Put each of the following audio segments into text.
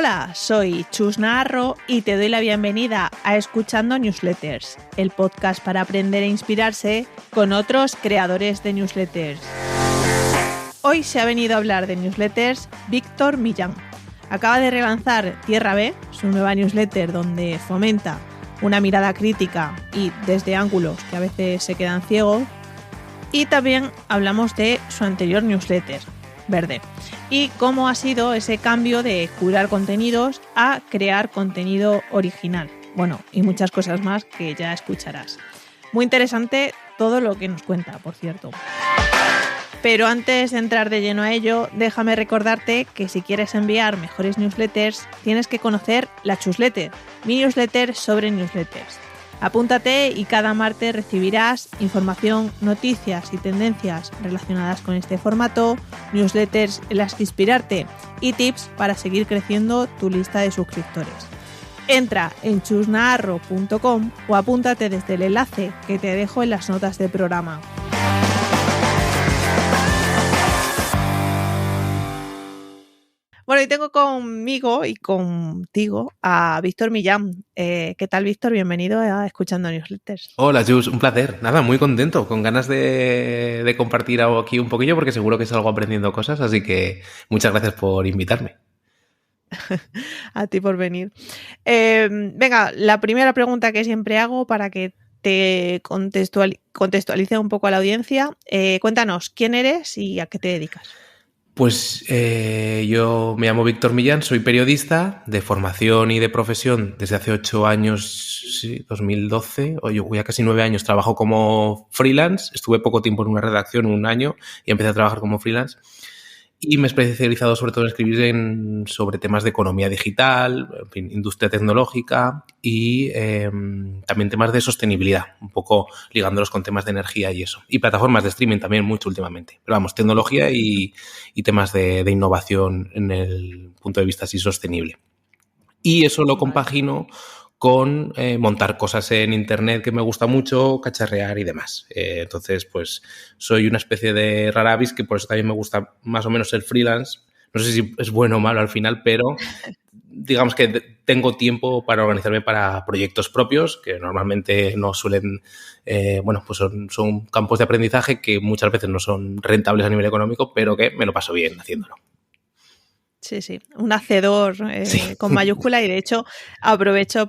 Hola, soy Chus Naharro y te doy la bienvenida a Escuchando Newsletters, el podcast para aprender e inspirarse con otros creadores de newsletters. Hoy se ha venido a hablar de newsletters Víctor Millán. Acaba de relanzar Tierra B, su nueva newsletter donde fomenta una mirada crítica y desde ángulos que a veces se quedan ciegos. Y también hablamos de su anterior newsletter, Verde, y cómo ha sido ese cambio de curar contenidos a crear contenido original. Bueno, y muchas cosas más que ya escucharás. Muy interesante todo lo que nos cuenta, por cierto. Pero antes de entrar de lleno a ello, déjame recordarte que si quieres enviar mejores newsletters, tienes que conocer la Chusletter, mi newsletter sobre newsletters. Apúntate y cada martes recibirás información, noticias y tendencias relacionadas con este formato, newsletters en las que inspirarte y tips para seguir creciendo tu lista de suscriptores. Entra en chusnaharro.com o apúntate desde el enlace que te dejo en las notas del programa. Bueno, y tengo conmigo y contigo a Víctor Millán. ¿Qué tal, Víctor? Bienvenido a Escuchando Newsletters. Hola, Jus, un placer. Nada, muy contento, con ganas de compartir algo aquí un poquillo porque seguro que salgo aprendiendo cosas, así que muchas gracias por invitarme. A ti por venir. Venga, la primera pregunta que siempre hago para que te contextualice un poco a la audiencia. Cuéntanos, ¿quién eres y a qué te dedicas? Pues yo me llamo Víctor Millán, soy periodista de formación y de profesión desde hace 8 años, sí, 2012, o yo ya casi 9 años trabajo como freelance, estuve poco tiempo en una redacción, 1 año, y empecé a trabajar como freelance. Y me he especializado sobre todo en escribir sobre temas de economía digital, en fin, industria tecnológica y también temas de sostenibilidad, un poco ligándolos con temas de energía y eso. Y plataformas de streaming también mucho últimamente. Pero vamos, tecnología y temas de innovación en el punto de vista así sostenible. Y eso lo compagino con montar cosas en internet que me gusta mucho, cacharrear y demás. Entonces, pues soy una especie de rara avis que por eso también me gusta más o menos el freelance. No sé si es bueno o malo al final, pero digamos que tengo tiempo para organizarme para proyectos propios que normalmente no suelen, pues son campos de aprendizaje que muchas veces no son rentables a nivel económico, pero que me lo paso bien haciéndolo. Sí, un hacedor sí. Con mayúscula y de hecho aprovecho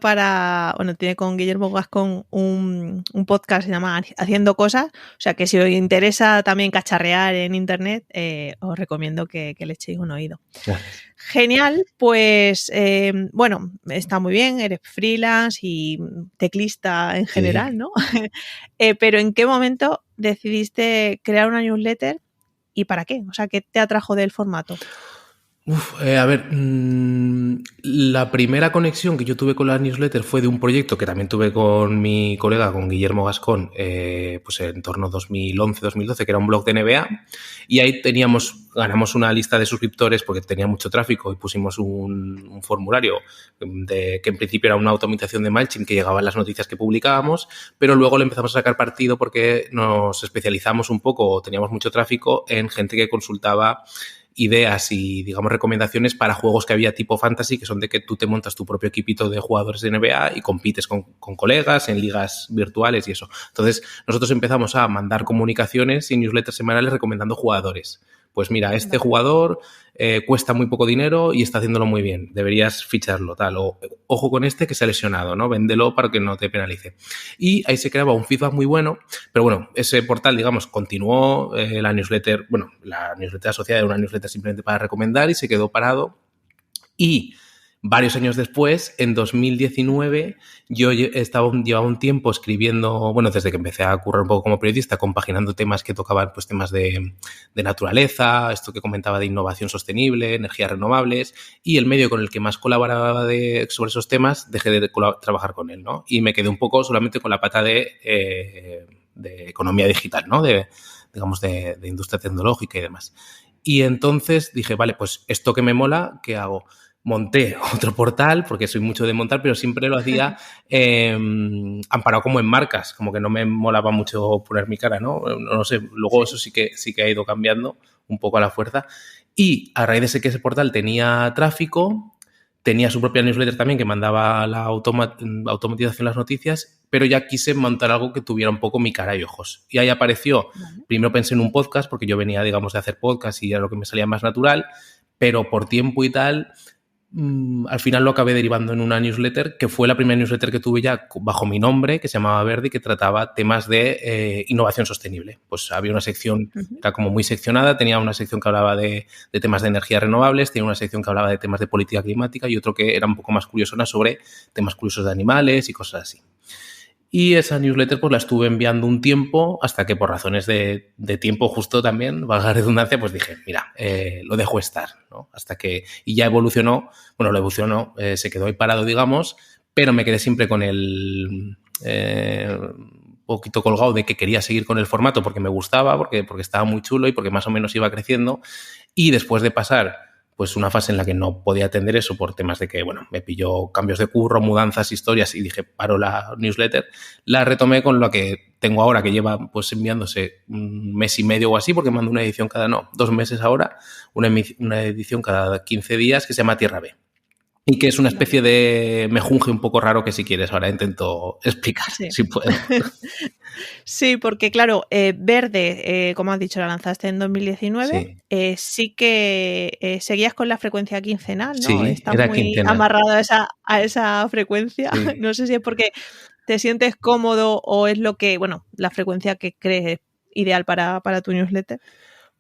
tiene con Guillermo Gascón un podcast que se llama Haciendo Cosas, o sea que si os interesa también cacharrear en internet, os recomiendo que le echéis un oído. Gracias. Genial, pues está muy bien, eres freelance y teclista en general, sí. ¿No? Pero ¿en qué momento decidiste crear una newsletter y para qué? O sea, ¿qué te atrajo del formato? La primera conexión que yo tuve con la newsletter fue de un proyecto que también tuve con mi colega, con Guillermo Gascón, pues en torno a 2011-2012, que era un blog de NBA, y ahí ganamos una lista de suscriptores porque tenía mucho tráfico y pusimos un formulario que en principio era una automatización de MailChimp que llegaban las noticias que publicábamos, pero luego le empezamos a sacar partido porque nos especializamos un poco, teníamos mucho tráfico en gente que consultaba ideas y, digamos, recomendaciones para juegos que había tipo fantasy, que son de que tú te montas tu propio equipito de jugadores de NBA y compites con colegas en ligas virtuales y eso. Entonces, nosotros empezamos a mandar comunicaciones y newsletters semanales recomendando jugadores. Pues mira, este jugador cuesta muy poco dinero y está haciéndolo muy bien. Deberías ficharlo, tal. O ojo con este que se ha lesionado, ¿no? Véndelo para que no te penalice. Y ahí se creaba un feedback muy bueno. Pero bueno, ese portal, digamos, continuó. La newsletter asociada era una newsletter simplemente para recomendar y se quedó parado. Y varios años después, en 2019, yo llevaba un tiempo escribiendo, desde que empecé a currar un poco como periodista, compaginando temas que tocaban pues temas de naturaleza, esto que comentaba de innovación sostenible, energías renovables, y el medio con el que más colaboraba sobre esos temas, dejé de trabajar con él, ¿no? Y me quedé un poco solamente con la pata de economía digital, ¿no? De industria tecnológica y demás. Y entonces dije, vale, pues esto que me mola, ¿qué hago? Monté otro portal, porque soy mucho de montar, pero siempre lo hacía amparado como en marcas, como que no me molaba mucho poner mi cara, ¿no? No sé, luego eso sí que ha ido cambiando un poco a la fuerza. Y a raíz de que ese portal tenía tráfico, tenía su propia newsletter también que mandaba la automatización de las noticias, pero ya quise montar algo que tuviera un poco mi cara y ojos. Y ahí apareció, primero pensé en un podcast, porque yo venía, digamos, de hacer podcast y era lo que me salía más natural, pero por tiempo y tal, al final lo acabé derivando en una newsletter, que fue la primera newsletter que tuve ya bajo mi nombre, que se llamaba Verde, que trataba temas de innovación sostenible. Pues había una sección, era como muy seccionada, tenía una sección que hablaba de temas de energías renovables, tenía una sección que hablaba de temas de política climática y otro que era un poco más curiosona sobre temas curiosos de animales y cosas así. Y esa newsletter pues la estuve enviando un tiempo hasta que por razones de tiempo justo también, valga la redundancia, pues dije, mira, lo dejo estar, ¿no? Hasta que... Y ya evolucionó, bueno, lo evolucionó, se quedó ahí parado, digamos, pero me quedé siempre con el... poquito colgado de que quería seguir con el formato porque me gustaba, porque estaba muy chulo y porque más o menos iba creciendo. Y después de pasar pues una fase en la que no podía atender eso por temas de que, bueno, me pilló cambios de curro, mudanzas, historias y dije, paro la newsletter, la retomé con lo que tengo ahora, que lleva pues enviándose un mes y medio o así, porque mando una edición 2 meses ahora, una edición cada 15 días que se llama Tierra B. Y que es una especie de mejunje un poco raro que si quieres ahora intento explicar, si puedo. Sí, porque claro, Verde, como has dicho, la lanzaste en 2019. Sí que seguías con la frecuencia quincenal, ¿no? Sí, Estás era muy quincenal. amarrado a esa frecuencia. Sí. No sé si es porque te sientes cómodo o es lo que, bueno, la frecuencia que crees ideal para tu newsletter.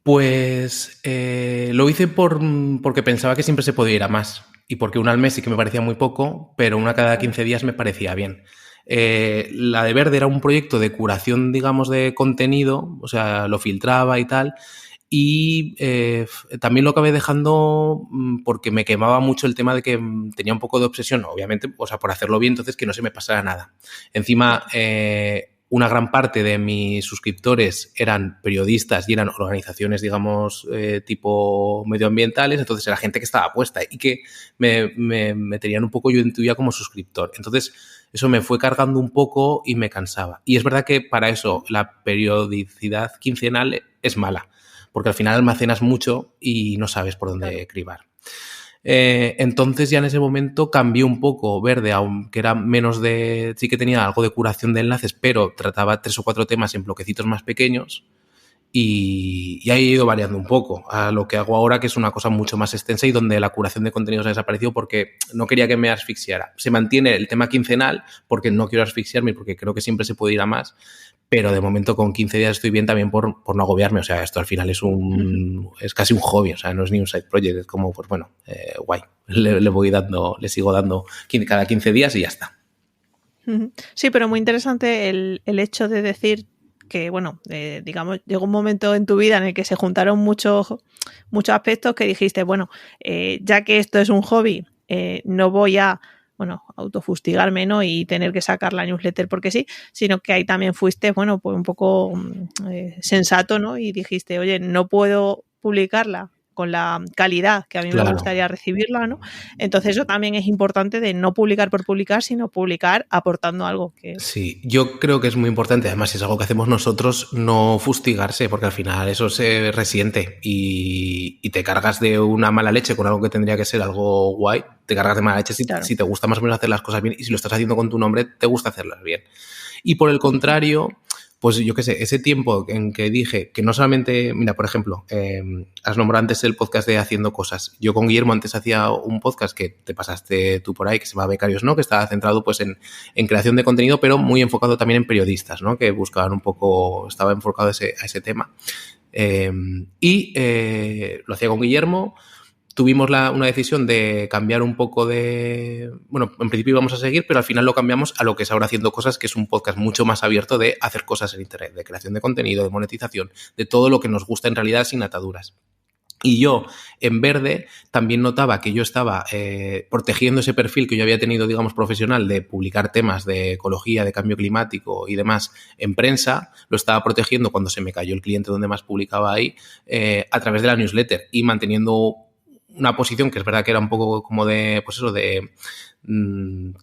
Pues lo hice porque pensaba que siempre se podía ir a más y porque una al mes sí que me parecía muy poco, pero una cada 15 días me parecía bien. La de Verde era un proyecto de curación, digamos, de contenido, o sea, lo filtraba y tal, y también lo acabé dejando porque me quemaba mucho el tema de que tenía un poco de obsesión, obviamente, o sea, por hacerlo bien, entonces que no se me pasara nada. Encima... una gran parte de mis suscriptores eran periodistas y eran organizaciones, digamos, tipo medioambientales, entonces era gente que estaba puesta y que me tenían un poco, yo intuía como suscriptor. Entonces eso me fue cargando un poco y me cansaba. Y es verdad que para eso la periodicidad quincenal es mala, porque al final almacenas mucho y no sabes por dónde cribar. Entonces ya en ese momento cambié un poco Verde, aunque era menos de... Sí que tenía algo de curación de enlaces, pero trataba 3 o 4 temas en bloquecitos más pequeños y ahí he ido variando un poco a lo que hago ahora, que es una cosa mucho más extensa y donde la curación de contenidos ha desaparecido porque no quería que me asfixiara. Se mantiene el tema quincenal porque no quiero asfixiarme y porque creo que siempre se puede ir a más, pero de momento con 15 días estoy bien también por no agobiarme. O sea, esto al final es casi un hobby, o sea, no es ni un side project, es como, pues bueno, guay, le sigo dando cada 15 días y ya está. Sí, pero muy interesante el hecho de decir que, bueno, digamos, llegó un momento en tu vida en el que se juntaron muchos aspectos que dijiste, bueno, ya que esto es un hobby, no voy a, bueno, autofustigarme, ¿no? Y tener que sacar la newsletter porque sí, sino que ahí también fuiste, bueno, pues un poco sensato, ¿no? Y dijiste, oye, no puedo publicarla con la calidad que a mí me gustaría recibirla, ¿no? Entonces eso también es importante de no publicar por publicar, sino publicar aportando algo. Sí, yo creo que es muy importante, además si es algo que hacemos nosotros, no fustigarse, porque al final eso se resiente y te cargas de una mala leche con algo que tendría que ser algo guay, te cargas de mala leche si te gusta más o menos hacer las cosas bien y si lo estás haciendo con tu nombre, te gusta hacerlas bien. Y por el contrario... Pues yo qué sé, ese tiempo en que dije que no solamente, mira, por ejemplo, has nombrado antes el podcast de Haciendo Cosas. Yo con Guillermo antes hacía un podcast que te pasaste tú por ahí, que se llama Becarios, ¿no? Que estaba centrado pues en creación de contenido, pero muy enfocado también en periodistas, ¿no? Que buscaban un poco, estaba enfocado a ese tema. Lo hacía con Guillermo. Tuvimos una decisión de cambiar un poco de... Bueno, en principio íbamos a seguir, pero al final lo cambiamos a lo que es ahora Haciendo Cosas, que es un podcast mucho más abierto de hacer cosas en Internet, de creación de contenido, de monetización, de todo lo que nos gusta en realidad sin ataduras. Y yo, en Verde, también notaba que yo estaba protegiendo ese perfil que yo había tenido, digamos, profesional de publicar temas de ecología, de cambio climático y demás en prensa. Lo estaba protegiendo cuando se me cayó el cliente donde más publicaba ahí, a través de la newsletter y manteniendo una posición que es verdad que era un poco como de, pues eso, de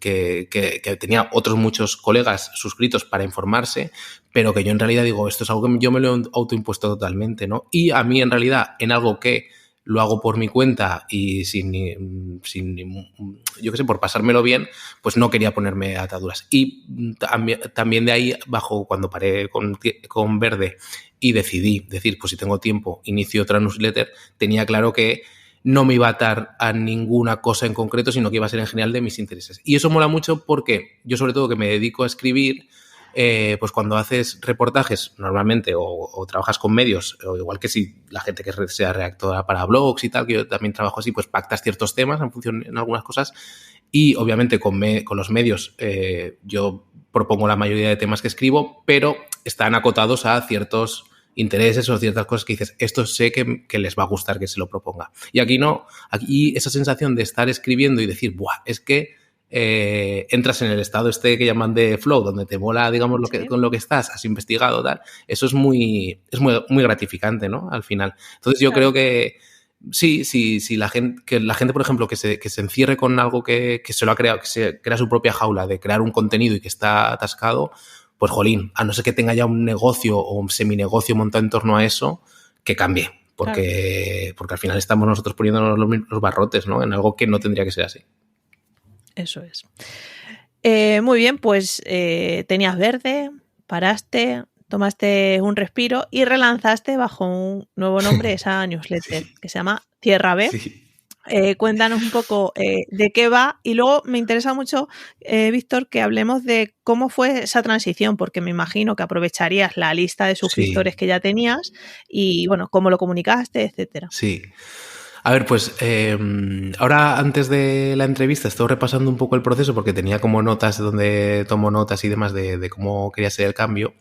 que tenía otros muchos colegas suscritos para informarse, pero que yo en realidad digo, esto es algo que yo me lo he autoimpuesto totalmente, ¿no? Y a mí en realidad, en algo que lo hago por mi cuenta y yo qué sé, por pasármelo bien, pues no quería ponerme ataduras. Y también de ahí, cuando paré con Verde y decidí decir, pues si tengo tiempo, inicio otra newsletter, tenía claro que no me iba a atar a ninguna cosa en concreto, sino que iba a ser en general de mis intereses. Y eso mola mucho porque yo, sobre todo, que me dedico a escribir, pues cuando haces reportajes normalmente o trabajas con medios, o igual que si la gente que sea redactora para blogs y tal, que yo también trabajo así, pues pactas ciertos temas en algunas cosas y obviamente con los medios yo propongo la mayoría de temas que escribo, pero están acotados a ciertos intereses o ciertas cosas que dices, esto sé que les va a gustar que se lo proponga. Y aquí no, aquí esa sensación de estar escribiendo y decir, ¡buah! Es que entras en el estado este que llaman de flow, donde te mola, digamos, con lo que estás, has investigado, tal, eso es muy gratificante, ¿no? Al final. Entonces yo creo que sí, la gente, por ejemplo, que se encierre con algo que se lo ha creado, que se crea su propia jaula de crear un contenido y que está atascado, pues jolín, a no ser que tenga ya un negocio o un seminegocio montado en torno a eso, que cambie. Porque al final estamos nosotros poniéndonos los barrotes, ¿no? En algo que no tendría que ser así. Eso es. Muy bien, pues tenías Verde, paraste, tomaste un respiro y relanzaste bajo un nuevo nombre esa newsletter que se llama Tierra B. Sí. Cuéntanos un poco de qué va y luego me interesa mucho, Víctor, que hablemos de cómo fue esa transición, porque me imagino que aprovecharías la lista de suscriptores que ya tenías y, bueno, cómo lo comunicaste, etcétera. Sí. A ver, pues ahora antes de la entrevista estoy repasando un poco el proceso porque tenía como notas donde tomo notas y demás de cómo quería ser el cambio.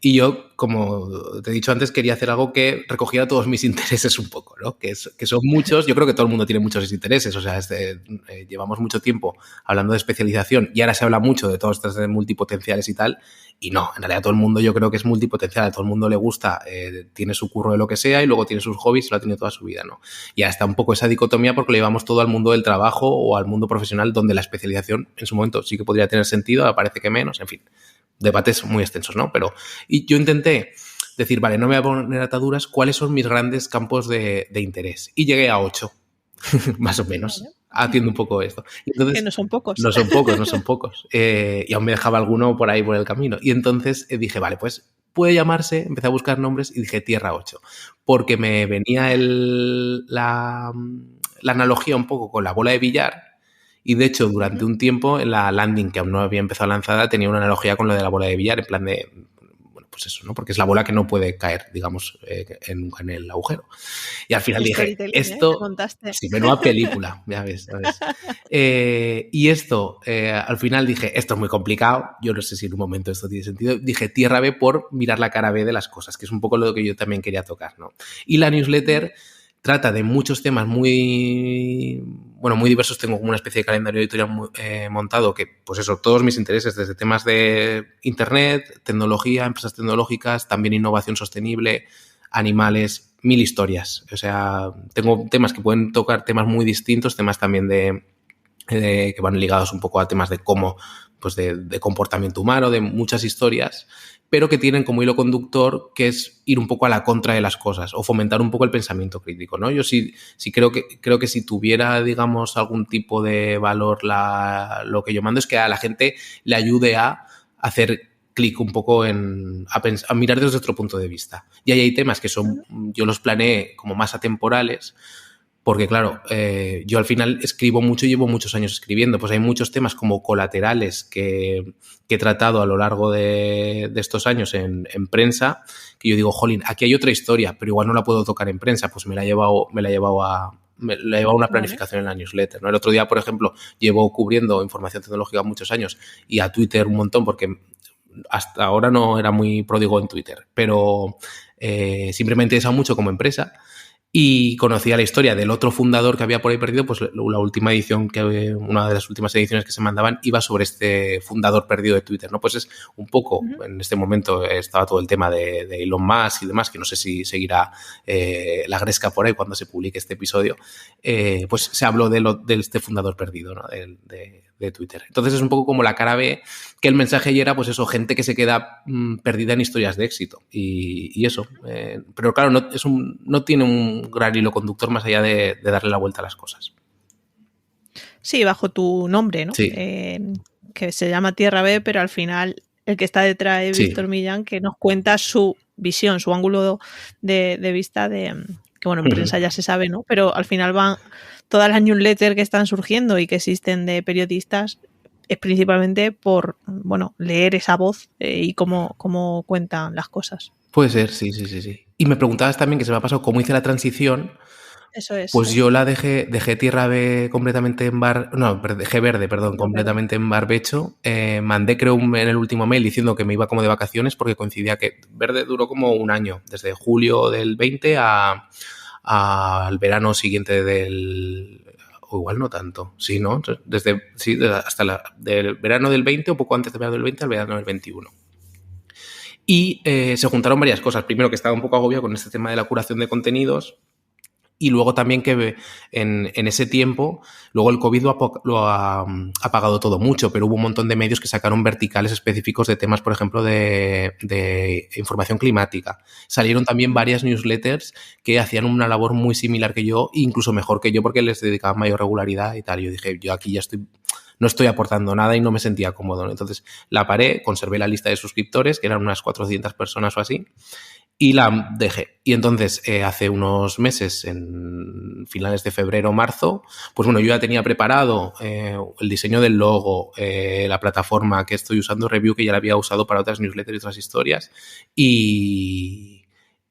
Y yo, como te he dicho antes, quería hacer algo que recogiera todos mis intereses un poco, ¿no? Que son muchos. Yo creo que todo el mundo tiene muchos intereses. O sea, llevamos mucho tiempo hablando de especialización y ahora se habla mucho de todos estos multipotenciales y tal. Y no, en realidad todo el mundo yo creo que es multipotencial. A todo el mundo le gusta, tiene su curro de lo que sea y luego tiene sus hobbies y lo ha tenido toda su vida, ¿no? Y ahora está un poco esa dicotomía porque lo llevamos todo al mundo del trabajo o al mundo profesional donde la especialización en su momento sí que podría tener sentido, ahora parece que menos, en fin. Debates muy extensos, ¿no? Y yo intenté decir, vale, no me voy a poner ataduras, ¿cuáles son mis grandes campos de interés? Y llegué a 8, más o menos, vale, haciendo un poco esto. Entonces, que no son pocos. No son pocos. Y aún me dejaba alguno por ahí por el camino. Y entonces dije, vale, pues puede llamarse, empecé a buscar nombres y dije Tierra 8, porque me venía la analogía un poco con la bola de billar. Y de hecho, durante un tiempo, en la landing que aún no había empezado lanzada, tenía una analogía con lo de la bola de billar, en plan de, bueno, pues eso, ¿no? Porque es la bola que no puede caer, digamos, en el agujero. Y al final dije, esto, sí, menuda película, ya ves. Y esto, al final dije, esto es muy complicado, yo no sé si en un momento esto tiene sentido, dije Tierra B por mirar la cara B de las cosas, que es un poco lo que yo también quería tocar, ¿no? Y la newsletter trata de muchos temas muy diversos. Tengo como una especie de calendario editorial montado que, pues eso, todos mis intereses, desde temas de internet, tecnología, empresas tecnológicas, también innovación sostenible, animales, 1000 historias. O sea, tengo temas que pueden tocar temas muy distintos, temas también que van ligados un poco a temas de cómo, pues de comportamiento humano, de muchas historias, pero que tienen como hilo conductor que es ir un poco a la contra de las cosas o fomentar un poco el pensamiento crítico, ¿no? Yo sí creo que si tuviera, digamos, algún tipo de valor lo que yo mando es que a la gente le ayude a hacer clic un poco a mirar desde otro punto de vista. Y ahí hay temas que yo los planeé como más atemporales, porque, claro, yo al final escribo mucho y llevo muchos años escribiendo. Pues hay muchos temas como colaterales que he tratado a lo largo de estos años en prensa, que yo digo, jolín, aquí hay otra historia, pero igual no la puedo tocar en prensa. Pues me la he llevado a una planificación en la newsletter, ¿no? El otro día, por ejemplo, llevo cubriendo información tecnológica muchos años y a Twitter un montón, porque hasta ahora no era muy pródigo en Twitter, pero siempre me ha interesado mucho como empresa. Y conocía la historia del otro fundador que había por ahí perdido, pues la última edición, una de las últimas ediciones que se mandaban iba sobre este fundador perdido de Twitter, ¿no? Pues es un poco, en este momento estaba todo el tema de Elon Musk y demás, que no sé si seguirá la gresca por ahí cuando se publique este episodio, pues se habló de este fundador perdido, ¿no? De de Twitter. Entonces es un poco como la cara B, que el mensaje ayer era, pues eso, gente que se queda perdida en historias de éxito. Y eso. Pero claro, no tiene un gran hilo conductor más allá de darle la vuelta a las cosas. Sí, bajo tu nombre, ¿no? Sí. Que se llama Tierra B, pero al final el que está detrás es Víctor Millán, que nos cuenta su visión, su ángulo de vista que bueno, en prensa ya se sabe, ¿no? Pero al final van todas las newsletters que están surgiendo y que existen de periodistas es principalmente por, bueno, leer esa voz y cómo cuentan las cosas. Puede ser, sí. Y me preguntabas también, que se me ha pasado, cómo hice la transición. Eso es. Pues yo la dejé Tierra B completamente dejé Verde, perdón, completamente en barbecho. Mandé, creo, en el último mail diciendo que me iba como de vacaciones porque coincidía que Verde duró como un año, desde julio del 20 al verano siguiente o igual no tanto, sí, ¿no? Hasta del verano del 20 o poco antes del verano del 20 al verano del 21. Y se juntaron varias cosas. Primero, que estaba un poco agobiado con este tema de la curación de contenidos. Y luego también que en ese tiempo, luego el COVID lo ha apagado todo mucho, pero hubo un montón de medios que sacaron verticales específicos de temas, por ejemplo, de información climática. Salieron también varias newsletters que hacían una labor muy similar que yo, incluso mejor que yo, porque les dedicaban mayor regularidad y tal. Yo dije, yo aquí ya no estoy aportando nada y no me sentía cómodo, ¿no? Entonces la paré, conservé la lista de suscriptores, que eran unas 400 personas o así, y la dejé. Y entonces, hace unos meses, en finales de febrero o marzo, pues bueno, yo ya tenía preparado el diseño del logo, la plataforma que estoy usando, Review, que ya la había usado para otras newsletters y otras historias. Y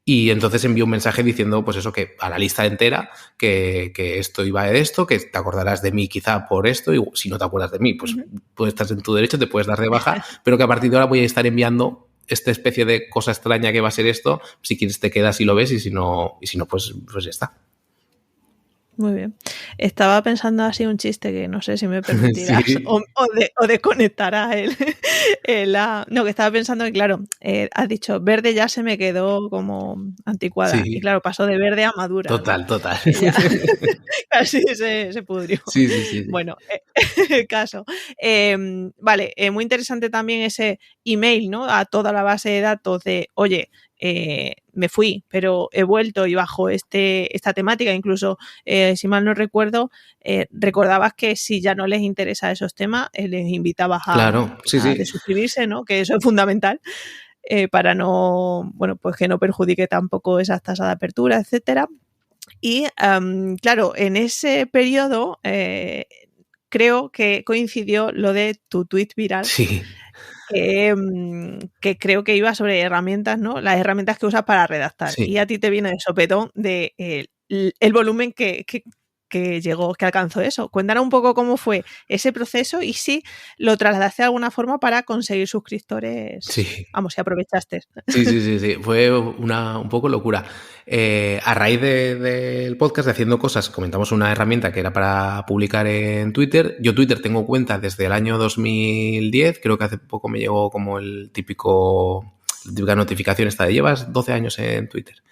entonces envié un mensaje diciendo, pues eso, que a la lista entera, que esto iba de esto, que te acordarás de mí quizá por esto, y si no te acuerdas de mí, pues puedes estar en tu derecho, te puedes dar de baja, pero que a partir de ahora voy a estar enviando esta especie de cosa extraña que va a ser esto. Si quieres te quedas y lo ves, y si no pues ya está. Muy bien. Estaba pensando así un chiste que no sé si me permitirás sí. o desconectarás No, que estaba pensando que, claro, has dicho, verde ya se me quedó como anticuada. Sí. Y claro, pasó de verde a madura. Total, ¿no? Total. Casi se pudrió. Sí. Bueno, el caso. Vale, muy interesante también ese email, ¿no? A toda la base de datos de, oye, me fui, pero he vuelto y bajo esta temática, incluso si mal no recuerdo, recordabas que si ya no les interesa esos temas, les invitabas a desuscribirse, ¿no? Que eso es fundamental para no, bueno, pues que no perjudique tampoco esas tasas de apertura, etcétera. Y claro, en ese periodo creo que coincidió lo de tu tweet viral. Sí. Que creo que iba sobre herramientas, ¿no? Las herramientas que usas para redactar. Sí. Y a ti te viene de sopetón de el volumen que llegó, que alcanzó eso. Cuéntanos un poco cómo fue ese proceso y si lo trasladaste de alguna forma para conseguir suscriptores. Sí. Vamos, si aprovechaste. Sí. Fue un poco locura. A raíz del podcast de Haciendo Cosas, comentamos una herramienta que era para publicar en Twitter. Yo Twitter tengo cuenta desde el año 2010. Creo que hace poco me llegó como la típica notificación esta de llevas 12 años en Twitter.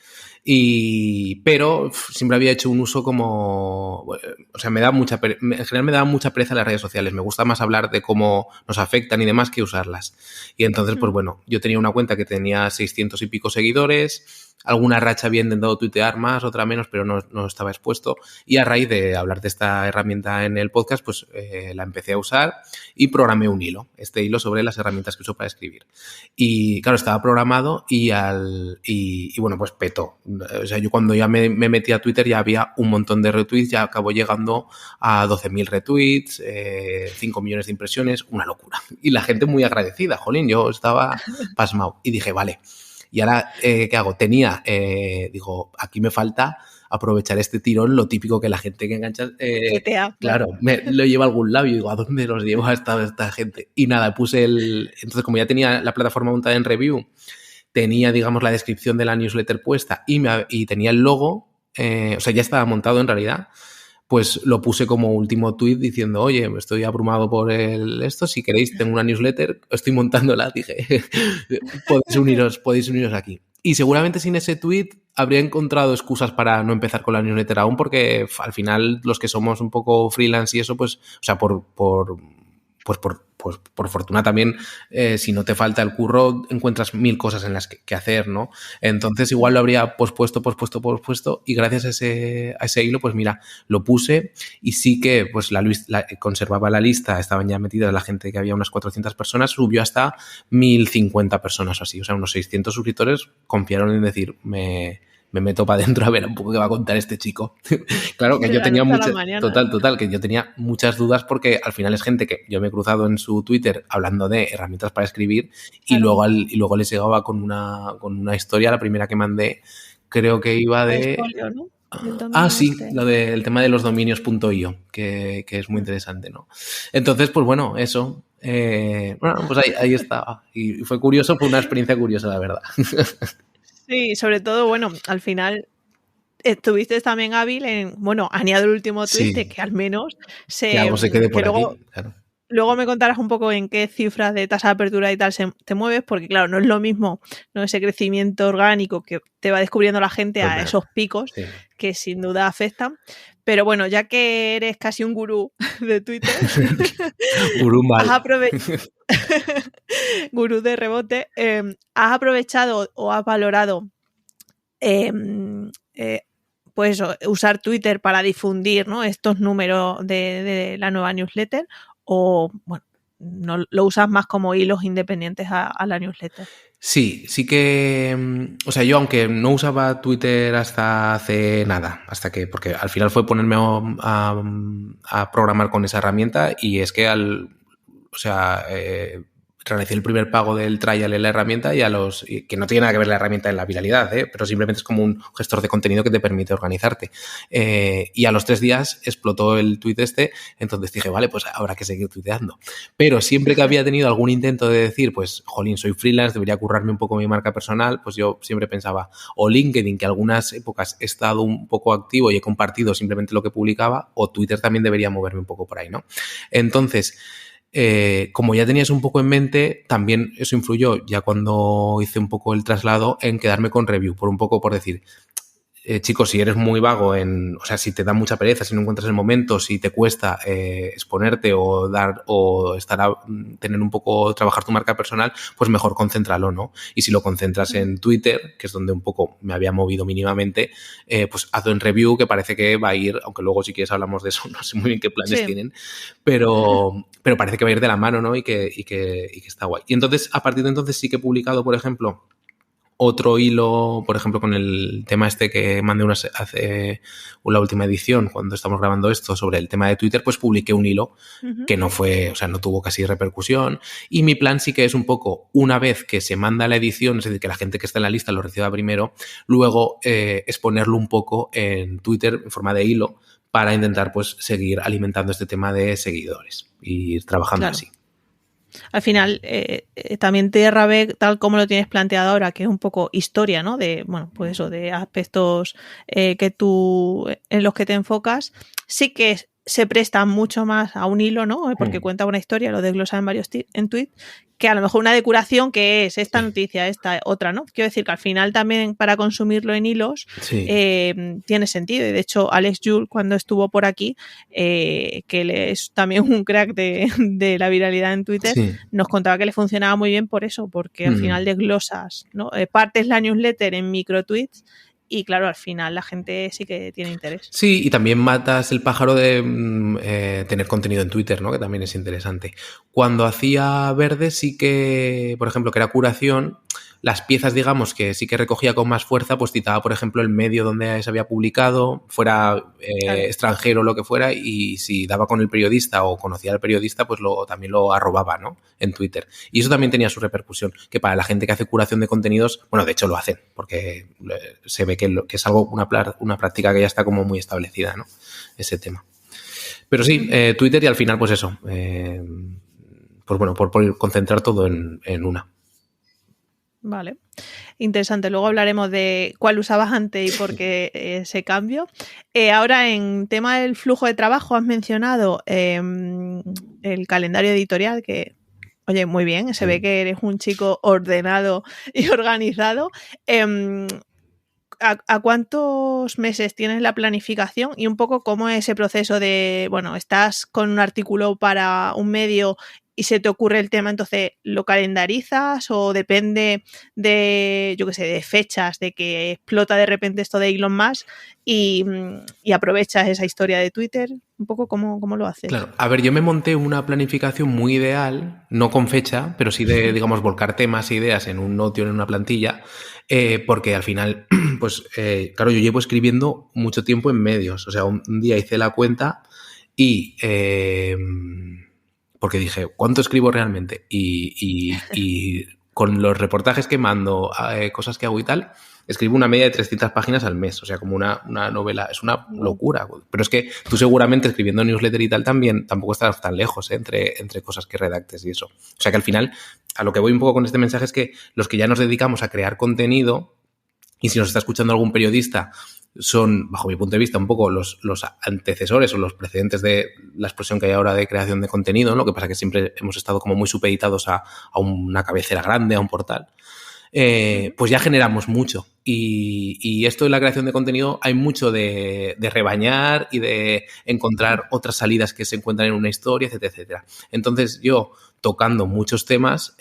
Pero siempre había hecho un uso como... O sea, en general me da mucha pereza las redes sociales. Me gusta más hablar de cómo nos afectan y demás que usarlas. Y entonces, pues bueno, yo tenía una cuenta que tenía 600 y pico seguidores. Alguna racha había intentado tuitear más, otra menos, pero no estaba expuesto. Y a raíz de hablar de esta herramienta en el podcast, pues la empecé a usar y programé un hilo. Este hilo sobre las herramientas que uso para escribir. Y claro, estaba programado y bueno, pues petó. O sea, yo cuando ya me metí a Twitter ya había un montón de retweets, ya acabó llegando a 12.000 retweets, 5 millones de impresiones, una locura. Y la gente muy agradecida, jolín, yo estaba pasmado. Y dije, vale, ¿y ahora qué hago? Digo, aquí me falta aprovechar este tirón, lo típico que la gente que engancha... claro, lo lleva a algún lado y digo, ¿a dónde los llevo a esta gente? Y nada, entonces, como ya tenía la plataforma montada en Review, tenía, digamos, la descripción de la newsletter puesta y tenía el logo, o sea, ya estaba montado en realidad, pues lo puse como último tweet diciendo, oye, estoy abrumado por esto, si queréis tengo una newsletter, estoy montándola, dije, podéis uniros aquí. Y seguramente sin ese tweet habría encontrado excusas para no empezar con la newsletter aún, porque al final los que somos un poco freelance y eso, pues, o sea, por pues por fortuna también, si no te falta el curro, encuentras 1000 cosas en las que hacer, ¿no? Entonces igual lo habría pospuesto y gracias a ese hilo, pues mira, lo puse y sí que pues conservaba la lista, estaban ya metidas la gente que había unas 400 personas, subió hasta 1050 personas o así, o sea, unos 600 suscriptores confiaron en decir, me meto para adentro a ver un poco qué va a contar este chico. Claro, que yo tenía que yo tenía muchas dudas porque al final es gente que yo me he cruzado en su Twitter hablando de herramientas para escribir y luego les llegaba con una historia, la primera que mandé, creo que iba de... Espolio, ¿no? Sí, lo del tema de los dominios.io, que es muy interesante, ¿no? Entonces, pues bueno, eso. Bueno, pues ahí estaba. Y fue curioso, fue una experiencia curiosa, la verdad. Sí, sobre todo, bueno, al final estuviste también hábil en, bueno, añado el último tweet de que al menos que algo se quede por luego, aquí, claro. Luego me contarás un poco en qué cifras de tasa de apertura y tal te mueves, porque claro, no es lo mismo, ¿no?, ese crecimiento orgánico que te va descubriendo la gente a esos picos que sin duda afectan. Pero bueno, ya que eres casi un gurú de Twitter, gurú mal. Gurú de rebote, ¿has aprovechado o has valorado pues eso, usar Twitter para difundir, ¿no?, estos números de la nueva newsletter? O, bueno, no lo usas más como hilos independientes a la newsletter. Sí que, o sea, yo aunque no usaba Twitter hasta hace nada, porque al final fue ponerme a programar con esa herramienta y es que realicé el primer pago del trial en la herramienta y que no tiene nada que ver la herramienta en la viralidad, pero simplemente es como un gestor de contenido que te permite organizarte. Y a los 3 días explotó el tweet entonces dije, vale, pues habrá que seguir tuiteando. Pero siempre que había tenido algún intento de decir, pues, jolín, soy freelance, debería currarme un poco mi marca personal, pues yo siempre pensaba, o LinkedIn, que algunas épocas he estado un poco activo y he compartido simplemente lo que publicaba, o Twitter también debería moverme un poco por ahí, ¿no? Entonces, como ya tenías un poco en mente, también eso influyó ya cuando hice un poco el traslado en quedarme con review, por decir, chicos, si eres muy vago o sea, si te da mucha pereza, si no encuentras el momento, si te cuesta exponerte o tener un poco, trabajar tu marca personal, pues mejor concéntralo, ¿no? Y si lo concentras en Twitter, que es donde un poco me había movido mínimamente, pues hazlo en review, que parece que va a ir, aunque luego si quieres hablamos de eso, no sé muy bien qué planes tienen, pero parece que va a ir de la mano, ¿no? Y que está guay. Y entonces, a partir de entonces sí que he publicado, por ejemplo, otro hilo, por ejemplo, con el tema que mandé hace la última edición, cuando estamos grabando esto, sobre el tema de Twitter, pues publiqué un hilo que no tuvo casi repercusión. Y mi plan sí que es un poco, una vez que se manda la edición, es decir, que la gente que está en la lista lo reciba primero, luego exponerlo un poco en Twitter en forma de hilo para intentar pues seguir alimentando este tema de seguidores y ir trabajando así. Al final, también Tierra B, tal como lo tienes planteado ahora, que es un poco historia, ¿no? De, bueno, pues eso, de aspectos en los que te enfocas, sí que se presta mucho más a un hilo, ¿no? Porque cuenta una historia, lo desglosa en varios tweets, que a lo mejor una depuración que es esta noticia, esta otra, ¿no? Quiero decir que al final también para consumirlo en hilos tiene sentido. Y de hecho, Alex Jules, cuando estuvo por aquí, que él es también un crack de la viralidad en Twitter, nos contaba que le funcionaba muy bien por eso, porque al final desglosas, ¿no? Partes la newsletter en micro tweets. Y claro, al final la gente sí que tiene interés. Sí, y también matas el pájaro de tener contenido en Twitter, ¿no? Que también es interesante. Cuando hacía Verde sí que, por ejemplo, que era curación, las piezas, digamos, que sí que recogía con más fuerza, pues citaba, por ejemplo, el medio donde se había publicado, fuera extranjero o lo que fuera, y si daba con el periodista o conocía al periodista, pues también lo arrobaba, ¿no? En Twitter. Y eso también tenía su repercusión, que para la gente que hace curación de contenidos, bueno, de hecho lo hacen, porque se ve que es algo, una práctica que ya está como muy establecida, ¿no? Ese tema. Pero sí, Twitter y al final, pues eso, pues bueno, por concentrar todo en una. Vale, interesante. Luego hablaremos de cuál usabas antes y por qué ese cambio. Ahora, en tema del flujo de trabajo, has mencionado el calendario editorial, que, oye, muy bien, se ve que eres un chico ordenado y organizado. ¿A cuántos meses tienes la planificación y un poco cómo es ese proceso de, bueno, estás con un artículo para un medio y se te ocurre el tema, entonces lo calendarizas o depende de, yo qué sé, de fechas, de que explota de repente esto de Elon Musk y aprovechas esa historia de Twitter? Un poco cómo lo haces. Claro, a ver, yo me monté una planificación muy ideal, no con fecha, pero sí de, digamos, volcar temas e ideas en un Notion, en una plantilla, porque al final, pues, claro, yo llevo escribiendo mucho tiempo en medios. O sea, un día hice la cuenta y... porque dije, ¿cuánto escribo realmente? Y con los reportajes que mando, cosas que hago y tal, escribo una media de 300 páginas al mes, o sea, como una novela. Es una locura. Pero es que tú seguramente escribiendo newsletter y tal también tampoco estás tan lejos, entre cosas que redactes y eso. O sea que al final, a lo que voy un poco con este mensaje es que los que ya nos dedicamos a crear contenido, y si nos está escuchando algún periodista, son, bajo mi punto de vista, un poco los antecesores o los precedentes de la explosión que hay ahora de creación de contenido, ¿no? Lo que pasa es que siempre hemos estado como muy supeditados a una cabecera grande, a un portal. Pues ya generamos mucho. Y esto de la creación de contenido hay mucho de rebañar y de encontrar otras salidas que se encuentran en una historia, etcétera, etcétera. Entonces yo, tocando muchos temas,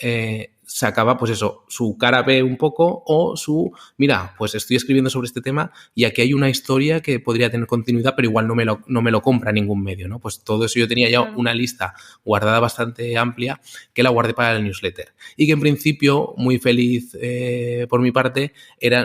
sacaba, pues eso, su cara B un poco o su, mira, pues estoy escribiendo sobre este tema y aquí hay una historia que podría tener continuidad, pero igual no me lo compra ningún medio, ¿no? Pues todo eso yo tenía ya una lista guardada bastante amplia que la guardé para el newsletter y que en principio, muy feliz por mi parte,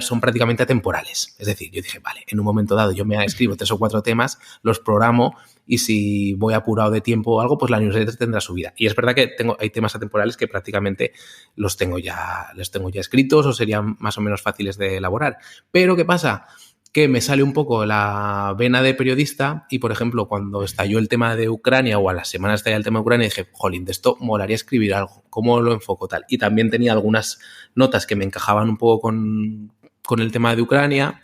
son prácticamente atemporales. Es decir, yo dije, vale, en un momento dado yo me escribo 3 o 4 temas, los programo y si voy apurado de tiempo o algo, pues la newsletter tendrá su vida. Y es verdad que hay temas atemporales que prácticamente los tengo ya escritos o serían más o menos fáciles de elaborar. Pero ¿qué pasa? Que me sale un poco la vena de periodista y, por ejemplo, cuando estalló el tema de Ucrania o a las semanas estalló el tema de Ucrania, dije, jolín, de esto molaría escribir algo, ¿cómo lo enfoco tal? Y también tenía algunas notas que me encajaban un poco con el tema de Ucrania.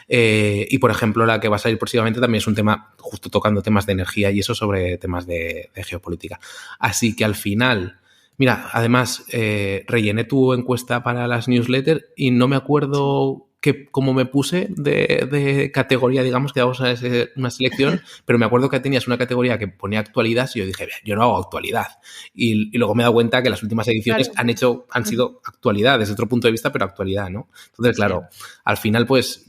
Y, por ejemplo, la que va a salir próximamente también es un tema, justo tocando temas de energía y eso sobre temas de geopolítica. Así que al final, mira, además, rellené tu encuesta para las newsletters y no me acuerdo cómo me puse de categoría, digamos, que vamos a hacer una selección, pero me acuerdo que tenías una categoría que ponía actualidad y yo dije, yo no hago actualidad. Y luego me he dado cuenta que las últimas ediciones han sido actualidad, desde otro punto de vista, pero actualidad, ¿no? Entonces, claro, al final, pues,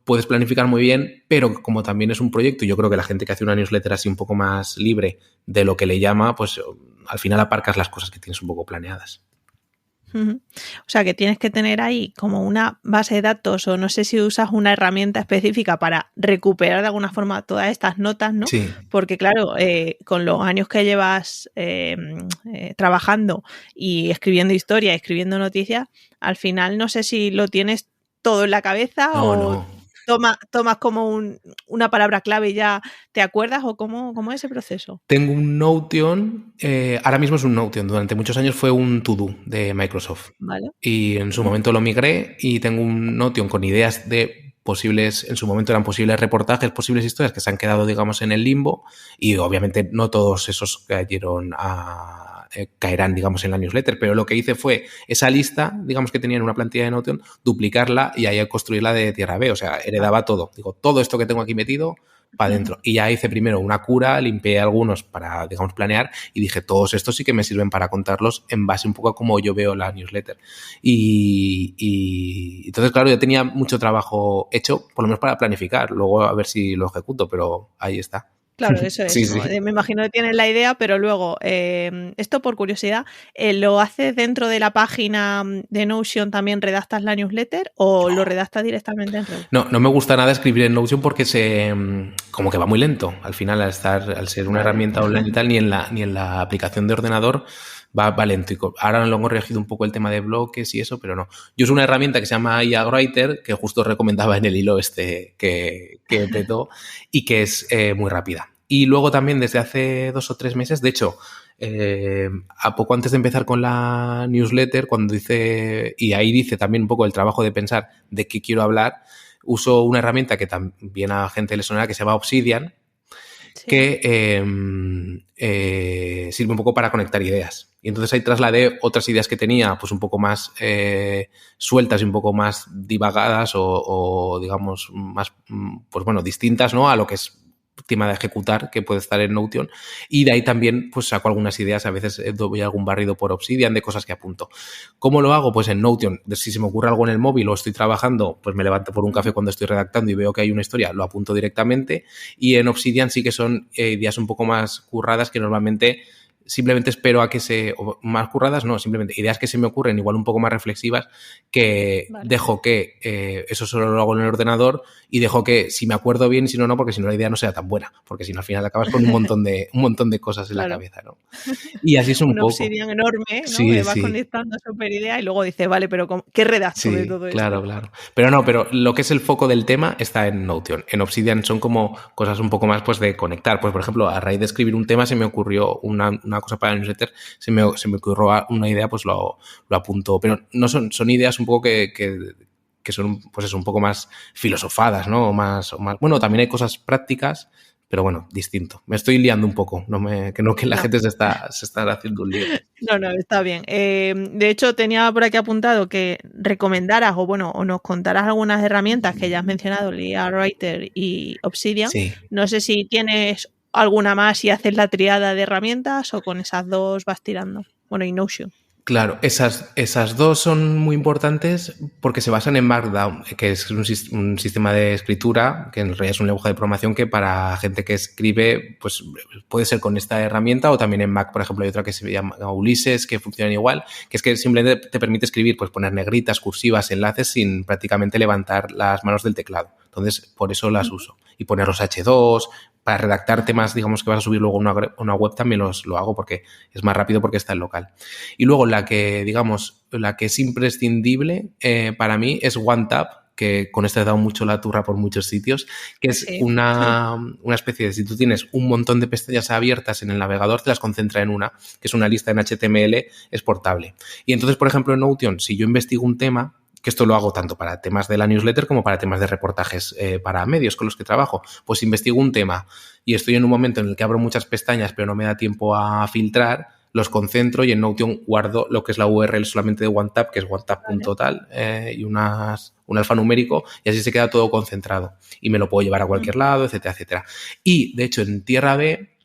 puedes planificar muy bien, pero como también es un proyecto, yo creo que la gente que hace una newsletter así un poco más libre de lo que le llama, pues al final aparcas las cosas que tienes un poco planeadas. O sea, que tienes que tener ahí como una base de datos o no sé si usas una herramienta específica para recuperar de alguna forma todas estas notas, ¿no? Sí. Porque claro, con los años que llevas trabajando y escribiendo historia, escribiendo noticias, al final no sé si lo tienes todo en la cabeza o tomas como una palabra clave y ya te acuerdas o cómo es ese proceso. Tengo un Notion, ahora mismo es un Notion, durante muchos años fue un To-Do de Microsoft. ¿Vale? Y en su momento lo migré y tengo un Notion con ideas de posibles, en su momento eran posibles reportajes, posibles historias que se han quedado, digamos, en el limbo y obviamente no todos esos caerán, digamos, en la newsletter, pero lo que hice fue esa lista, digamos, que tenía en una plantilla de Notion, duplicarla y ahí construirla de tierra B, o sea, heredaba todo. Digo, todo esto que tengo aquí metido para adentro. Y ya hice primero una cura, limpié algunos para, digamos, planear y dije, todos estos sí que me sirven para contarlos en base un poco a cómo yo veo la newsletter. Y entonces, claro, ya tenía mucho trabajo hecho, por lo menos para planificar, luego a ver si lo ejecuto, pero ahí está. Claro, eso es. Sí, ¿no? sí. Me imagino que tienes la idea, pero luego, esto por curiosidad, ¿lo haces dentro de la página de Notion también redactas la newsletter o lo redactas directamente en Red? No me gusta nada escribir en Notion porque como que va muy lento. Al final, al ser una herramienta online y tal, ni en la aplicación de ordenador va lento. Y ahora lo hemos corregido un poco el tema de bloques y eso, pero no. Yo uso una herramienta que se llama IA Writer, que justo recomendaba en el hilo que petó y que es muy rápida. Y luego también desde hace 2 o 3 meses, de hecho, a poco antes de empezar con la newsletter, cuando y ahí dice también un poco el trabajo de pensar de qué quiero hablar, uso una herramienta que también a gente le sonará que se llama Obsidian, que sirve un poco para conectar ideas. Y entonces ahí trasladé otras ideas que tenía, pues un poco más sueltas y un poco más divagadas o digamos, más, pues bueno, distintas, ¿no? A lo que es tema de ejecutar que puede estar en Notion, y de ahí también pues saco algunas ideas, a veces doy algún barrido por Obsidian de cosas que apunto. ¿Cómo lo hago? Pues en Notion, si se me ocurre algo en el móvil o estoy trabajando, pues me levanto por un café cuando estoy redactando y veo que hay una historia, lo apunto directamente, y en Obsidian sí que son ideas un poco más curradas que normalmente simplemente espero a que o más curradas, no, simplemente ideas que se me ocurren igual un poco más reflexivas que dejo que eso solo lo hago en el ordenador y dejo que si me acuerdo bien y si no, no, porque si no la idea no sea tan buena, porque si no al final acabas con un montón de cosas en la cabeza, ¿no? Y así es un poco. Obsidian enorme, ¿no? Sí, que vas conectando super idea y luego dices, vale, pero ¿qué redacto de todo claro, esto? Claro. Pero lo que es el foco del tema está en Notion. En Obsidian son como cosas un poco más pues de conectar. Pues, por ejemplo, a raíz de escribir un tema se me ocurrió una cosa para el newsletter, se me ocurrió una idea, pues lo apunto. Pero no son ideas un poco que son pues eso, un poco más filosofadas, ¿no? O más, bueno, también hay cosas prácticas, pero bueno, distinto. Me estoy liando un poco, que la gente se está haciendo un lío. No, está bien. De hecho, tenía por aquí apuntado que recomendaras o nos contaras algunas herramientas que ya has mencionado, Lea Writer y Obsidian. Sí. No sé si tienes alguna más y haces la triada de herramientas o con esas dos vas tirando. Bueno, y Notion. Claro, esas dos son muy importantes porque se basan en Markdown, que es un sistema de escritura, que en realidad es un lenguaje de programación que para gente que escribe, pues puede ser con esta herramienta o también en Mac, por ejemplo, hay otra que se llama Ulysses, que funcionan igual, que es que simplemente te permite escribir, pues poner negritas, cursivas, enlaces sin prácticamente levantar las manos del teclado. Entonces, por eso las uso. Y poner los H2, para redactar temas, digamos, que vas a subir luego a una web también lo hago porque es más rápido porque está en local. Y luego la que es imprescindible para mí es OneTab, que con esto he dado mucho la turra por muchos sitios, que es una especie de, si tú tienes un montón de pestañas abiertas en el navegador, te las concentra en una, que es una lista en HTML exportable. Y entonces, por ejemplo, en Notion, si yo investigo un tema, que esto lo hago tanto para temas de la newsletter como para temas de reportajes para medios con los que trabajo, pues investigo un tema y estoy en un momento en el que abro muchas pestañas pero no me da tiempo a filtrar, los concentro y en Notion guardo lo que es la URL solamente de OneTab, que es onetab.tal, y un alfanumérico, y así se queda todo concentrado y me lo puedo llevar a cualquier lado, etcétera, etcétera. Y, de hecho, en Tierra B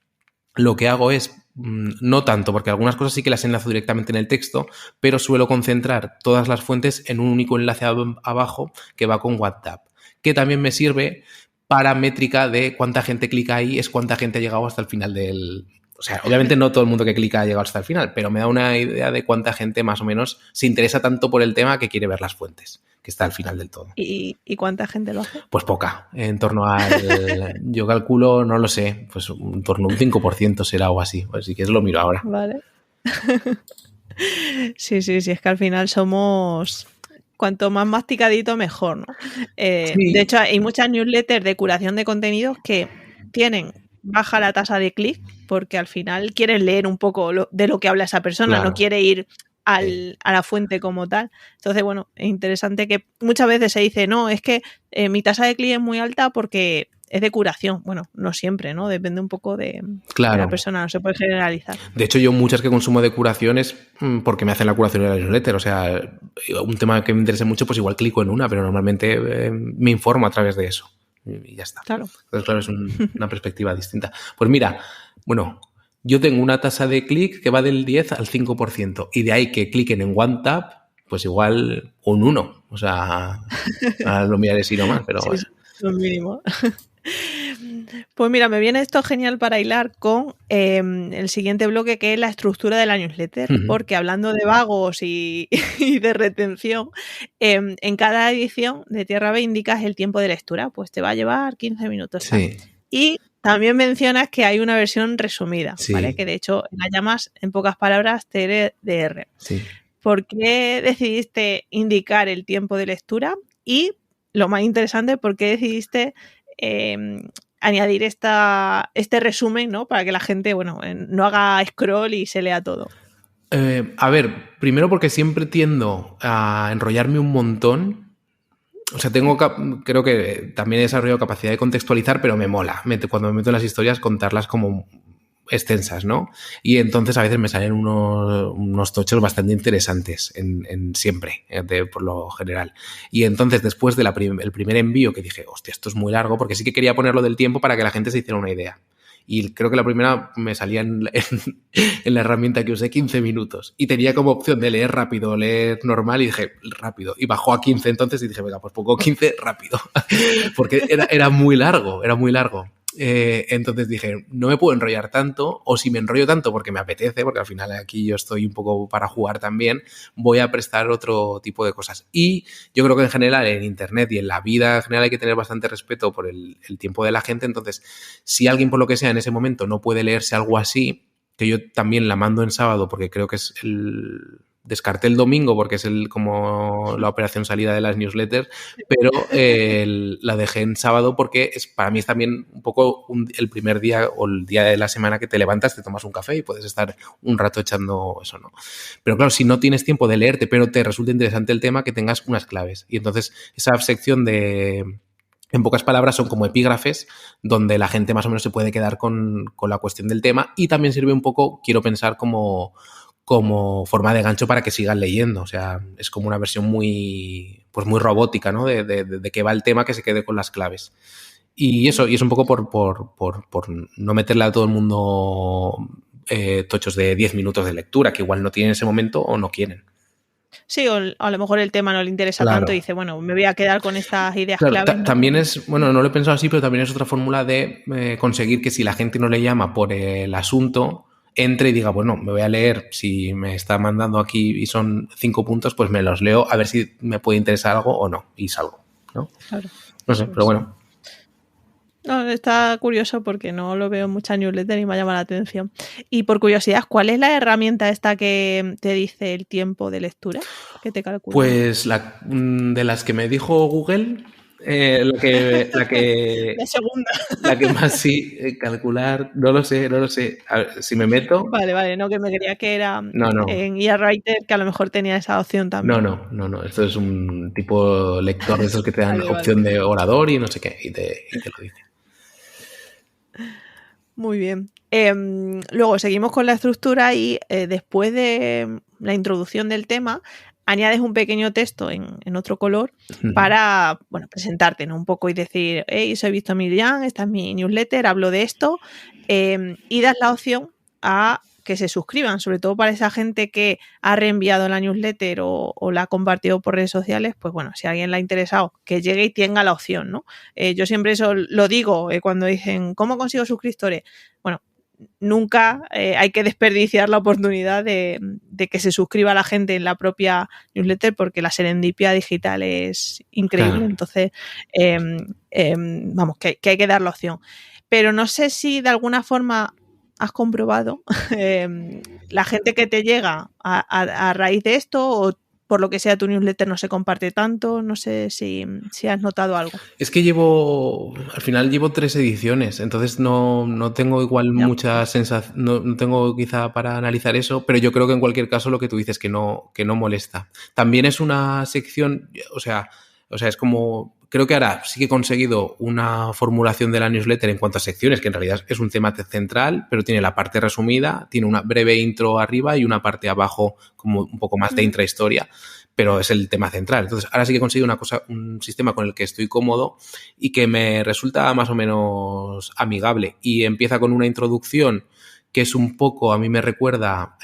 lo que hago es, no tanto, porque algunas cosas sí que las enlazo directamente en el texto, pero suelo concentrar todas las fuentes en un único enlace abajo que va con WhatsApp, que también me sirve para métrica de cuánta gente clica ahí, es cuánta gente ha llegado hasta el final del... O sea, obviamente no todo el mundo que clica ha llegado hasta el final, pero me da una idea de cuánta gente más o menos se interesa tanto por el tema que quiere ver las fuentes, que está al final del todo. ¿Y cuánta gente lo hace? Pues poca, en torno al... yo calculo, no lo sé, pues en torno a un 5% será o así, pues si quieres lo miro ahora. Vale. Sí, es que al final somos... Cuanto más masticadito, mejor, ¿no? Sí. De hecho, hay muchas newsletters de curación de contenidos que tienen baja la tasa de clic porque al final quieren leer un poco de lo que habla esa persona, claro. No quiere ir a la fuente como tal. Entonces, bueno, es interesante que muchas veces se dice, no, es que mi tasa de clic es muy alta porque es de curación. Bueno, no siempre, ¿no? Depende un poco de la persona, no se puede generalizar. De hecho, yo muchas que consumo de curación es porque me hacen la curación de la newsletter. O sea, un tema que me interesa mucho, pues igual clico en una, pero normalmente me informo a través de eso. Y ya está. Claro. Entonces, claro, es una perspectiva distinta. Pues mira, bueno, yo tengo una tasa de clic que va del 10 al 5%. Y de ahí que cliquen en OneTab, pues igual un 1. O sea, ahora lo miraré si no más, pero sí, bueno. Lo mínimo. Pues mira, me viene esto genial para hilar con el siguiente bloque, que es la estructura de la newsletter, porque hablando de vagos y de retención, en cada edición de Tierra B indicas el tiempo de lectura, pues te va a llevar 15 minutos. Sí. Y también mencionas que hay una versión resumida, sí. ¿vale? Que de hecho la llamas, en pocas palabras, TLDR. Sí. ¿Por qué decidiste indicar el tiempo de lectura? Y lo más interesante, ¿por qué decidiste añadir este resumen, ¿no? Para que la gente, bueno, no haga scroll y se lea todo. A ver, primero porque siempre tiendo a enrollarme un montón O sea, creo que también he desarrollado capacidad de contextualizar, pero me mola cuando me meto en las historias contarlas como extensas, ¿no? Y entonces a veces me salen unos tochos bastante interesantes siempre, por lo general. Y entonces después del primer envío que dije, hostia, esto es muy largo, porque sí que quería ponerlo del tiempo para que la gente se hiciera una idea. Y creo que la primera me salía en la herramienta que usé 15 minutos. Y tenía como opción de leer rápido o leer normal y dije, rápido. Y bajó a 15 entonces y dije, venga, pues pongo 15 rápido. Porque era muy largo, era muy largo. Entonces dije, no me puedo enrollar tanto, o si me enrollo tanto porque me apetece, porque al final aquí yo estoy un poco para jugar también, voy a prestar otro tipo de cosas. Y yo creo que en general en internet y en la vida en general hay que tener bastante respeto por el tiempo de la gente. Entonces, si alguien por lo que sea en ese momento no puede leerse algo así, que yo también la mando en sábado porque creo que es descarté el domingo porque es como la operación salida de las newsletters, pero la dejé en sábado porque para mí es también un poco el primer día o el día de la semana que te levantas, te tomas un café y puedes estar un rato echando eso, ¿no? Pero claro, si no tienes tiempo de leerte, pero te resulta interesante el tema, que tengas unas claves. Y entonces esa sección en pocas palabras, son como epígrafes donde la gente más o menos se puede quedar con la cuestión del tema, y también sirve un poco, quiero pensar, como forma de gancho para que sigan leyendo. O sea, es como una versión muy robótica, ¿no? De qué va el tema, que se quede con las claves. Y eso, y es un poco por no meterle a todo el mundo tochos de 10 minutos de lectura, que igual no tienen en ese momento o no quieren. Sí, o a lo mejor el tema no le interesa tanto y dice, bueno, me voy a quedar con estas ideas claves. También es, bueno, no lo he pensado así, pero también es otra fórmula de conseguir que si la gente no le llama por el asunto, entre y diga, bueno, me voy a leer, si me está mandando aquí y son 5 puntos, pues me los leo a ver si me puede interesar algo o no, y salgo, ¿no? Claro. No sé, pero bueno. No, está curioso porque no lo veo en muchas newsletters y me llama la atención. Y por curiosidad, ¿cuál es la herramienta esta que te dice el tiempo de lectura? ¿Qué te calcula? Pues de las que me dijo Google, la que la segunda. La que más sí, calcular, no lo sé. A ver, si me meto... Vale, no, que me creía que era no. en eWriter, que a lo mejor tenía esa opción también. No, esto es un tipo lector de esos que te dan opción de orador y no sé qué, y te lo dice. Muy bien. Luego seguimos con la estructura y después de la introducción del tema, añades un pequeño texto en otro color para, bueno, presentarte, ¿no? Un poco y decir, hey, soy Víctor Millán, esta es mi newsletter, hablo de esto, y das la opción a que se suscriban, sobre todo para esa gente que ha reenviado la newsletter o la ha compartido por redes sociales, pues bueno, si a alguien le ha interesado, que llegue y tenga la opción, ¿no? Yo siempre eso lo digo cuando dicen, ¿cómo consigo suscriptores? Bueno, nunca hay que desperdiciar la oportunidad de que se suscriba la gente en la propia newsletter, porque la serendipia digital es increíble. Claro. Entonces, vamos, que hay que dar la opción. Pero no sé si de alguna forma has comprobado la gente que te llega a raíz de esto, o por lo que sea tu newsletter no se comparte tanto. No sé si has notado algo. Es que al final llevo 3 ediciones, entonces no tengo igual mucha sensación, no tengo quizá para analizar eso, pero yo creo que en cualquier caso lo que tú dices que no molesta. También es una sección, o sea, es como, creo que ahora sí que he conseguido una formulación de la newsletter en cuanto a secciones, que en realidad es un tema central, pero tiene la parte resumida, tiene una breve intro arriba y una parte abajo como un poco más de intrahistoria, pero es el tema central. Entonces, ahora sí que he conseguido un sistema con el que estoy cómodo y que me resulta más o menos amigable. Y empieza con una introducción que es un poco, a mí me recuerda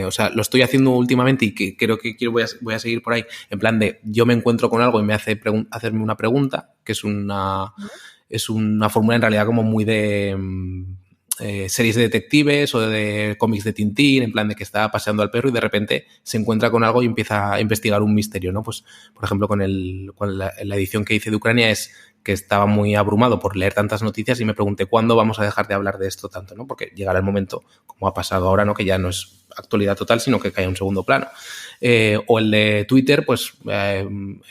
o sea, lo estoy haciendo últimamente y que creo que voy a seguir por ahí, en plan de yo me encuentro con algo y me hace hacerme una pregunta, que es una fórmula en realidad como muy de series de detectives o de cómics de Tintín, en plan de que está paseando al perro y de repente se encuentra con algo y empieza a investigar un misterio, ¿no? Pues, por ejemplo, con la edición que hice de Ucrania es que estaba muy abrumado por leer tantas noticias y me pregunté cuándo vamos a dejar de hablar de esto tanto, ¿no? Porque llegará el momento, como ha pasado ahora, ¿no? Que ya no es actualidad total, sino que cae a un segundo plano. O el de Twitter, pues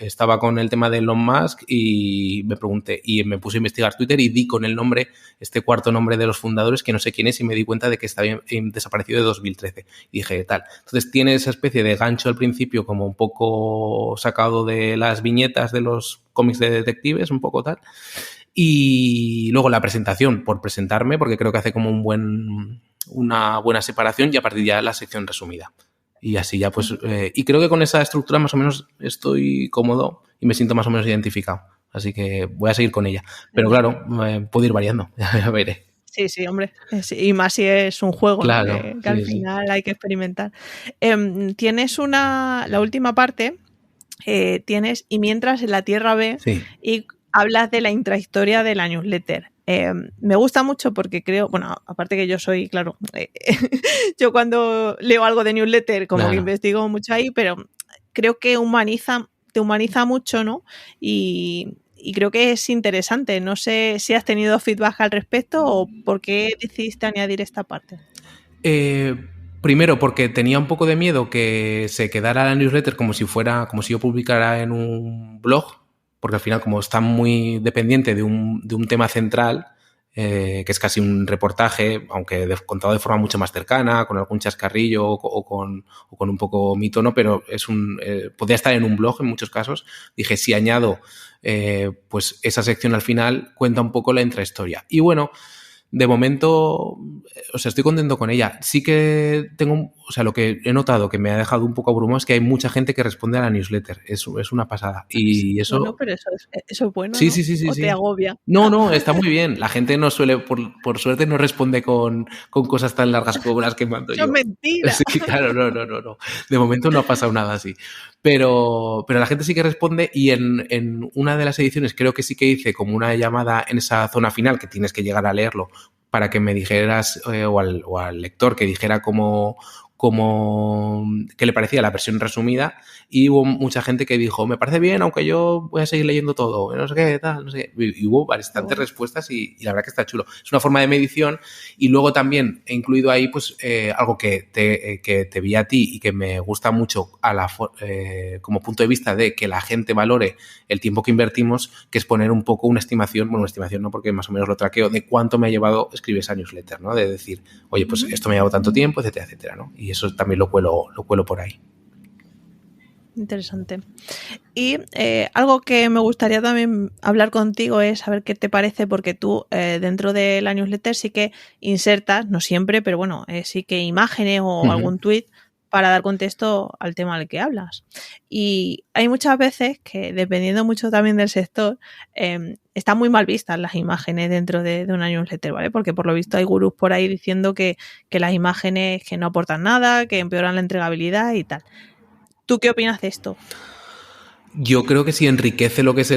estaba con el tema de Elon Musk y me pregunté, y me puse a investigar Twitter y di con el nombre, este cuarto nombre de los fundadores, que no sé quién es, y me di cuenta de que estaba desaparecido de 2013. Y dije, tal. Entonces tiene esa especie de gancho al principio, como un poco sacado de las viñetas de los cómics de detectives, un poco tal. Y luego la presentación, por presentarme, porque creo que hace como una buena separación, y a partir de ya la sección resumida. Y así ya pues... y creo que con esa estructura más o menos estoy cómodo y me siento más o menos identificado. Así que voy a seguir con ella. Pero claro, puedo ir variando, ya veré. Sí, sí, hombre. Y más si es un juego, claro, ¿no? Que al final hay que experimentar. Tienes la última parte, tienes Y mientras en la Tierra B, y hablas de la intrahistoria de la newsletter. Me gusta mucho porque creo, bueno, aparte que yo soy, claro, yo cuando leo algo de newsletter como que investigo mucho ahí, pero creo que te humaniza mucho, ¿no? Y creo que es interesante. No sé si has tenido feedback al respecto o por qué decidiste añadir esta parte. Primero, porque tenía un poco de miedo que se quedara la newsletter como si yo publicara en un blog, porque al final, como está muy dependiente de un tema central, que es casi un reportaje, aunque contado de forma mucho más cercana, con algún chascarrillo o con un poco mi tono, pero podría estar en un blog en muchos casos. Dije, si añado pues esa sección al final, cuenta un poco la intrahistoria. Y bueno, de momento, o sea, estoy contento con ella. Sí que tengo, o sea, lo que he notado que me ha dejado un poco abrumado es que hay mucha gente que responde a la newsletter. Es una pasada. Y eso... Bueno, pero eso es bueno, sí, ¿no? Sí. ¿O te agobia? No, está muy bien. La gente no suele, por suerte, no responde con cosas tan largas como las que mando yo. ¡Eso es mentira! Sí, claro, no. De momento no ha pasado nada así. Pero la gente sí que responde, y en una de las ediciones creo que sí que hice como una llamada en esa zona final, que tienes que llegar a leerlo, para que me dijeras, o al lector que dijera qué le parecía la versión resumida, y hubo mucha gente que dijo, me parece bien, aunque yo voy a seguir leyendo todo, no sé qué, tal, no sé qué. Y hubo bastantes respuestas y la verdad que está chulo. Es una forma de medición, y luego también he incluido ahí pues algo que te vi a ti y que me gusta mucho como punto de vista de que la gente valore el tiempo que invertimos, que es poner un poco una estimación no, porque más o menos lo traqueo, de cuánto me ha llevado escribir esa newsletter, ¿no? De decir, oye, pues esto me ha llevado tanto tiempo, etcétera, etcétera, ¿no? Y eso también lo cuelo por ahí. Interesante. Y algo que me gustaría también hablar contigo es saber qué te parece, porque tú dentro de la newsletter sí que insertas, no siempre, pero bueno, sí que imágenes o algún tweet para dar contexto al tema al que hablas. Y hay muchas veces que, dependiendo mucho también del sector, están muy mal vistas las imágenes dentro de una newsletter, ¿vale? Porque por lo visto hay gurús por ahí diciendo que las imágenes que no aportan nada, que empeoran la entregabilidad y tal. ¿Tú qué opinas de esto? Yo creo que sí enriquece lo que es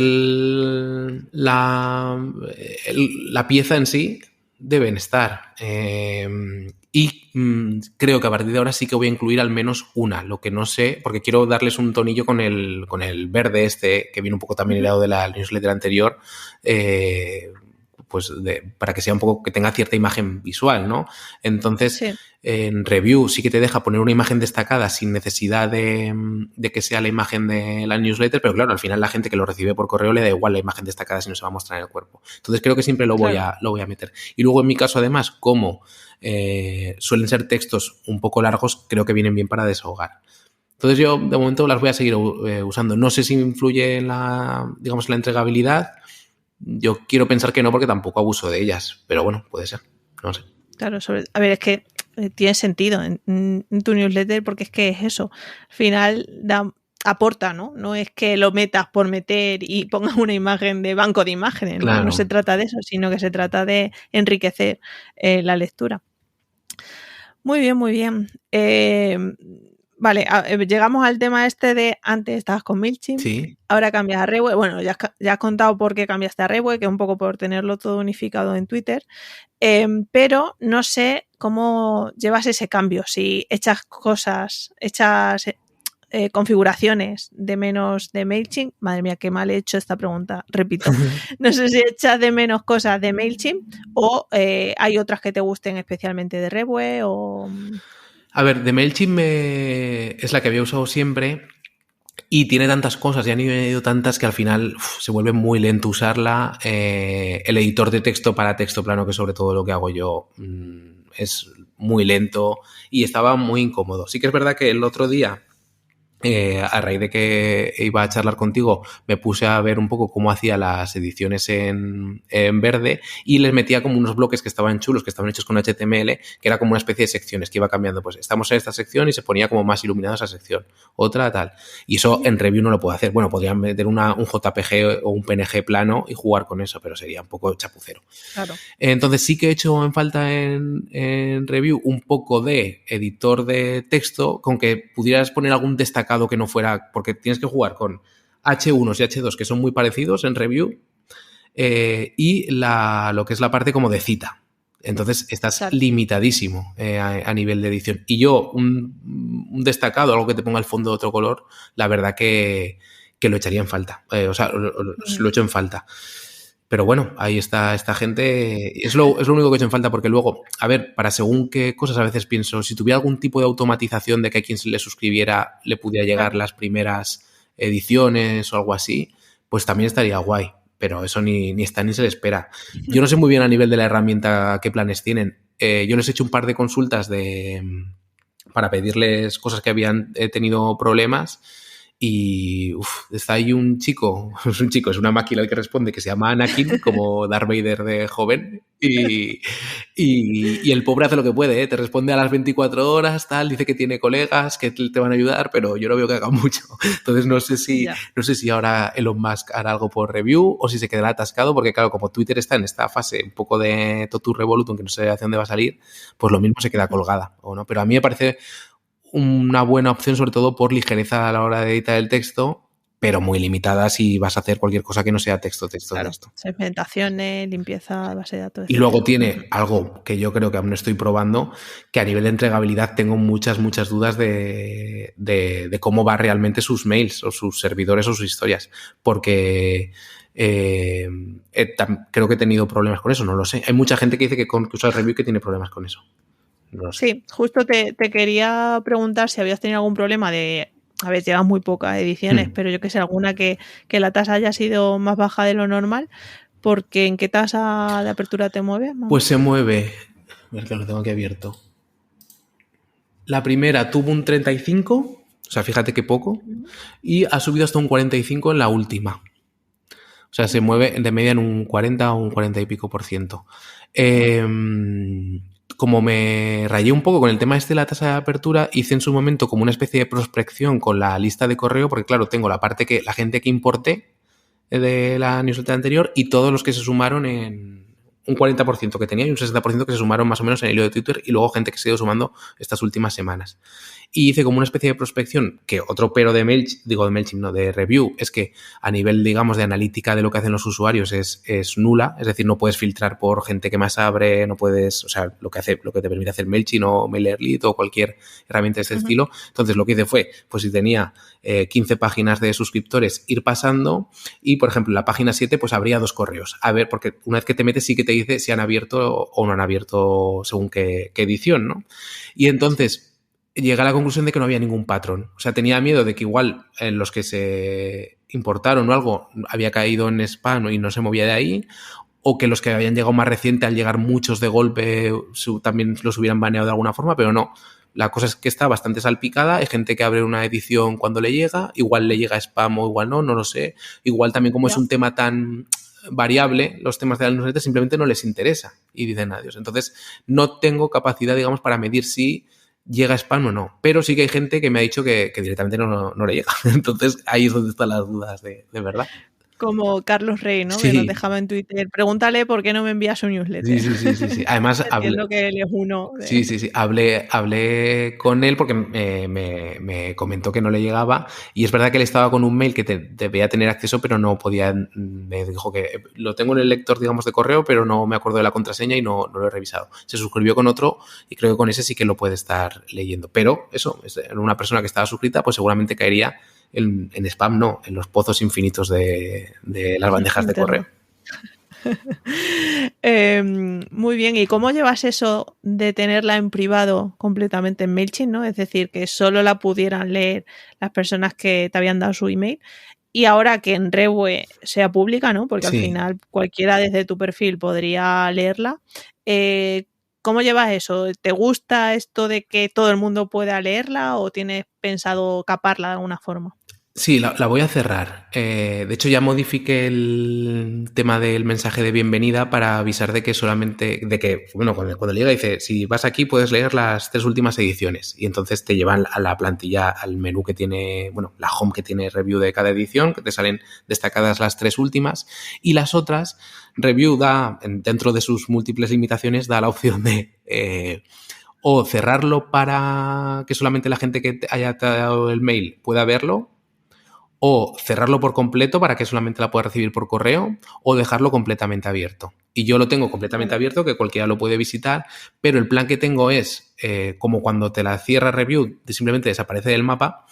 la pieza en sí, deben estar. Y creo que a partir de ahora sí que voy a incluir al menos una. Lo que no sé, porque quiero darles un tonillo con el verde que viene un poco también hilado de la newsletter anterior, pues para que sea un poco, que tenga cierta imagen visual, ¿no? Entonces, sí. En review sí que te deja poner una imagen destacada sin necesidad de que sea la imagen de la newsletter, pero claro, al final la gente que lo recibe por correo le da igual la imagen destacada si no se va a mostrar en el cuerpo. Entonces creo que siempre lo voy a meter. Y luego en mi caso, además, como suelen ser textos un poco largos, creo que vienen bien para desahogar. Entonces yo de momento las voy a seguir usando. No sé si influye en la entregabilidad. Yo quiero pensar que no, porque tampoco abuso de ellas, pero bueno, puede ser, no sé. Claro, a ver, es que tiene sentido en tu newsletter, porque es que es eso, al final aporta, ¿no? No es que lo metas por meter y pongas una imagen de banco de imágenes, ¿no? Claro. No se trata de eso, sino que se trata de enriquecer la lectura. Muy bien, muy bien. Vale, llegamos al tema de antes estabas con MailChimp, sí. Ahora cambias a Reweb. Bueno, ya has contado por qué cambiaste a Reweb, que es un poco por tenerlo todo unificado en Twitter, pero no sé cómo llevas ese cambio, si echas configuraciones de menos de MailChimp. Madre mía, qué mal he hecho esta pregunta. Repito, no sé si echas de menos cosas de MailChimp o hay otras que te gusten especialmente de Revue o... A ver, de MailChimp es la que había usado siempre y tiene tantas cosas y han ido tantas que al final se vuelve muy lento usarla. El editor de texto para texto plano, que sobre todo lo que hago yo, es muy lento y estaba muy incómodo. Sí que es verdad que el otro día, a raíz de que iba a charlar contigo, me puse a ver un poco cómo hacía las ediciones en verde y les metía como unos bloques que estaban chulos, que estaban hechos con HTML, que era como una especie de secciones que iba cambiando. Pues estamos en esta sección y se ponía como más iluminada esa sección, otra tal. Y eso en Revue no lo puedo hacer. Bueno, podrían meter un JPG o un PNG plano y jugar con eso, pero sería un poco chapucero. Claro. Entonces sí que he hecho en falta en Revue un poco de editor de texto, con que pudieras poner algún destacado que no fuera, porque tienes que jugar con H1 y H2 que son muy parecidos en Revue y lo que es la parte como de cita. Entonces estás limitadísimo a nivel de edición. Y yo, un destacado, algo que te ponga el fondo de otro color, la verdad que lo echaría en falta. O sea, lo echo en falta. Pero bueno, ahí está esta gente. Es lo único que he hecho en falta, porque luego, a ver, para según qué cosas a veces pienso, si tuviera algún tipo de automatización de que a quien se le suscribiera le pudiera llegar las primeras ediciones o algo así, pues también estaría guay. Pero eso ni está ni se le espera. Yo no sé muy bien a nivel de la herramienta qué planes tienen. Yo les he hecho un par de consultas para pedirles cosas que habían tenido problemas. Y está ahí un chico, es una máquina el que responde, que se llama Anakin, como Darth Vader de joven, y el pobre hace lo que puede, ¿eh? Te responde a las 24 horas, tal, dice que tiene colegas que te van a ayudar, pero yo no veo que haga mucho. Entonces no sé si ahora Elon Musk hará algo por Revue o si se quedará atascado, porque claro, como Twitter está en esta fase un poco de Totu Revolutum, que no sé hacia dónde va a salir, pues lo mismo se queda colgada, ¿o no? Pero a mí me parece una buena opción, sobre todo por ligereza a la hora de editar el texto, pero muy limitada si vas a hacer cualquier cosa que no sea texto. Claro, segmentaciones, limpieza, base de datos. Y luego tiene algo que yo creo que aún no estoy probando, que a nivel de entregabilidad tengo muchas dudas de cómo va realmente sus mails o sus servidores o sus historias, porque creo que he tenido problemas con eso, no lo sé. Hay mucha gente que dice que usa Revue que tiene problemas con eso. No sé. Sí, justo te quería preguntar si habías tenido algún problema de... A ver, llevas muy pocas ediciones, pero yo que sé, alguna que la tasa haya sido más baja de lo normal, porque ¿en qué tasa de apertura te mueves? Pues se mueve... A ver que lo tengo aquí abierto. La primera tuvo un 35, o sea, fíjate qué poco, y ha subido hasta un 45 en la última. O sea, se mueve de media en un 40 o un 40 y pico %. Como me rayé un poco con el tema de la tasa de apertura, hice en su momento como una especie de prospección con la lista de correo, porque claro, tengo la parte que la gente que importé de la newsletter anterior y todos los que se sumaron en un 40% que tenía y un 60% que se sumaron más o menos en el hilo de Twitter y luego gente que se ha ido sumando estas últimas semanas. Y hice como una especie de prospección, que otro pero de MailChimp, no, de Revue, es que a nivel, digamos, de analítica de lo que hacen los usuarios es nula, es decir, no puedes filtrar por gente que más abre, no puedes, o sea, lo que te permite hacer MailChimp o MailerLite o cualquier herramienta de este estilo. Entonces lo que hice fue, pues si tenía 15 páginas de suscriptores, ir pasando y, por ejemplo, en la página 7 pues habría 2 correos. A ver, porque una vez que te metes sí que te dice si han abierto o no han abierto según qué edición, ¿no? Y entonces llegué a la conclusión de que no había ningún patrón. O sea, tenía miedo de que igual en los que se importaron o algo había caído en spam y no se movía de ahí, o que los que habían llegado más reciente, al llegar muchos de golpe, también los hubieran baneado de alguna forma, pero no. La cosa es que está bastante salpicada. Hay gente que abre una edición cuando le llega, igual le llega spam o igual no lo sé. Igual también como es un tema tan variable, los temas de la newsletter simplemente no les interesa y dicen adiós. Entonces, no tengo capacidad, digamos, para medir si llega spam o no, pero sí que hay gente que me ha dicho que directamente no le llega. Entonces ahí es donde están las dudas de verdad. Como Carlos Rey, ¿no? Sí. Que nos dejaba en Twitter. Pregúntale por qué no me envía su newsletter. Sí. Además, entiendo que él es uno de... Sí. Hablé con él porque me comentó que no le llegaba y es verdad que él estaba con un mail que debía tener acceso, pero no podía. Me dijo que lo tengo en el lector, digamos, de correo, pero no me acuerdo de la contraseña y no lo he revisado. Se suscribió con otro y creo que con ese sí que lo puede estar leyendo. Pero eso, una persona que estaba suscrita, pues seguramente caería en spam, no, en los pozos infinitos de las bandejas de correo. Muy bien, ¿y cómo llevas eso de tenerla en privado completamente en MailChimp, ¿no? Es decir, que solo la pudieran leer las personas que te habían dado su email y ahora que en Revue sea pública, ¿no? Porque al final cualquiera desde tu perfil podría leerla. ¿Cómo llevas eso? ¿Te gusta esto de que todo el mundo pueda leerla o tienes pensado caparla de alguna forma? Sí, la voy a cerrar. De hecho, ya modifiqué el tema del mensaje de bienvenida para avisar de que cuando llega dice, si vas aquí puedes leer las 3 últimas ediciones y entonces te llevan a la plantilla, al menú que tiene, la home que tiene review de cada edición, que te salen destacadas las 3 últimas y las otras, review da, dentro de sus múltiples limitaciones, da la opción de o cerrarlo para que solamente la gente que haya dado el mail pueda verlo, o cerrarlo por completo para que solamente la pueda recibir por correo, o dejarlo completamente abierto. Y yo lo tengo completamente abierto, que cualquiera lo puede visitar, pero el plan que tengo es, como cuando te la cierra review, simplemente desaparece del mapa,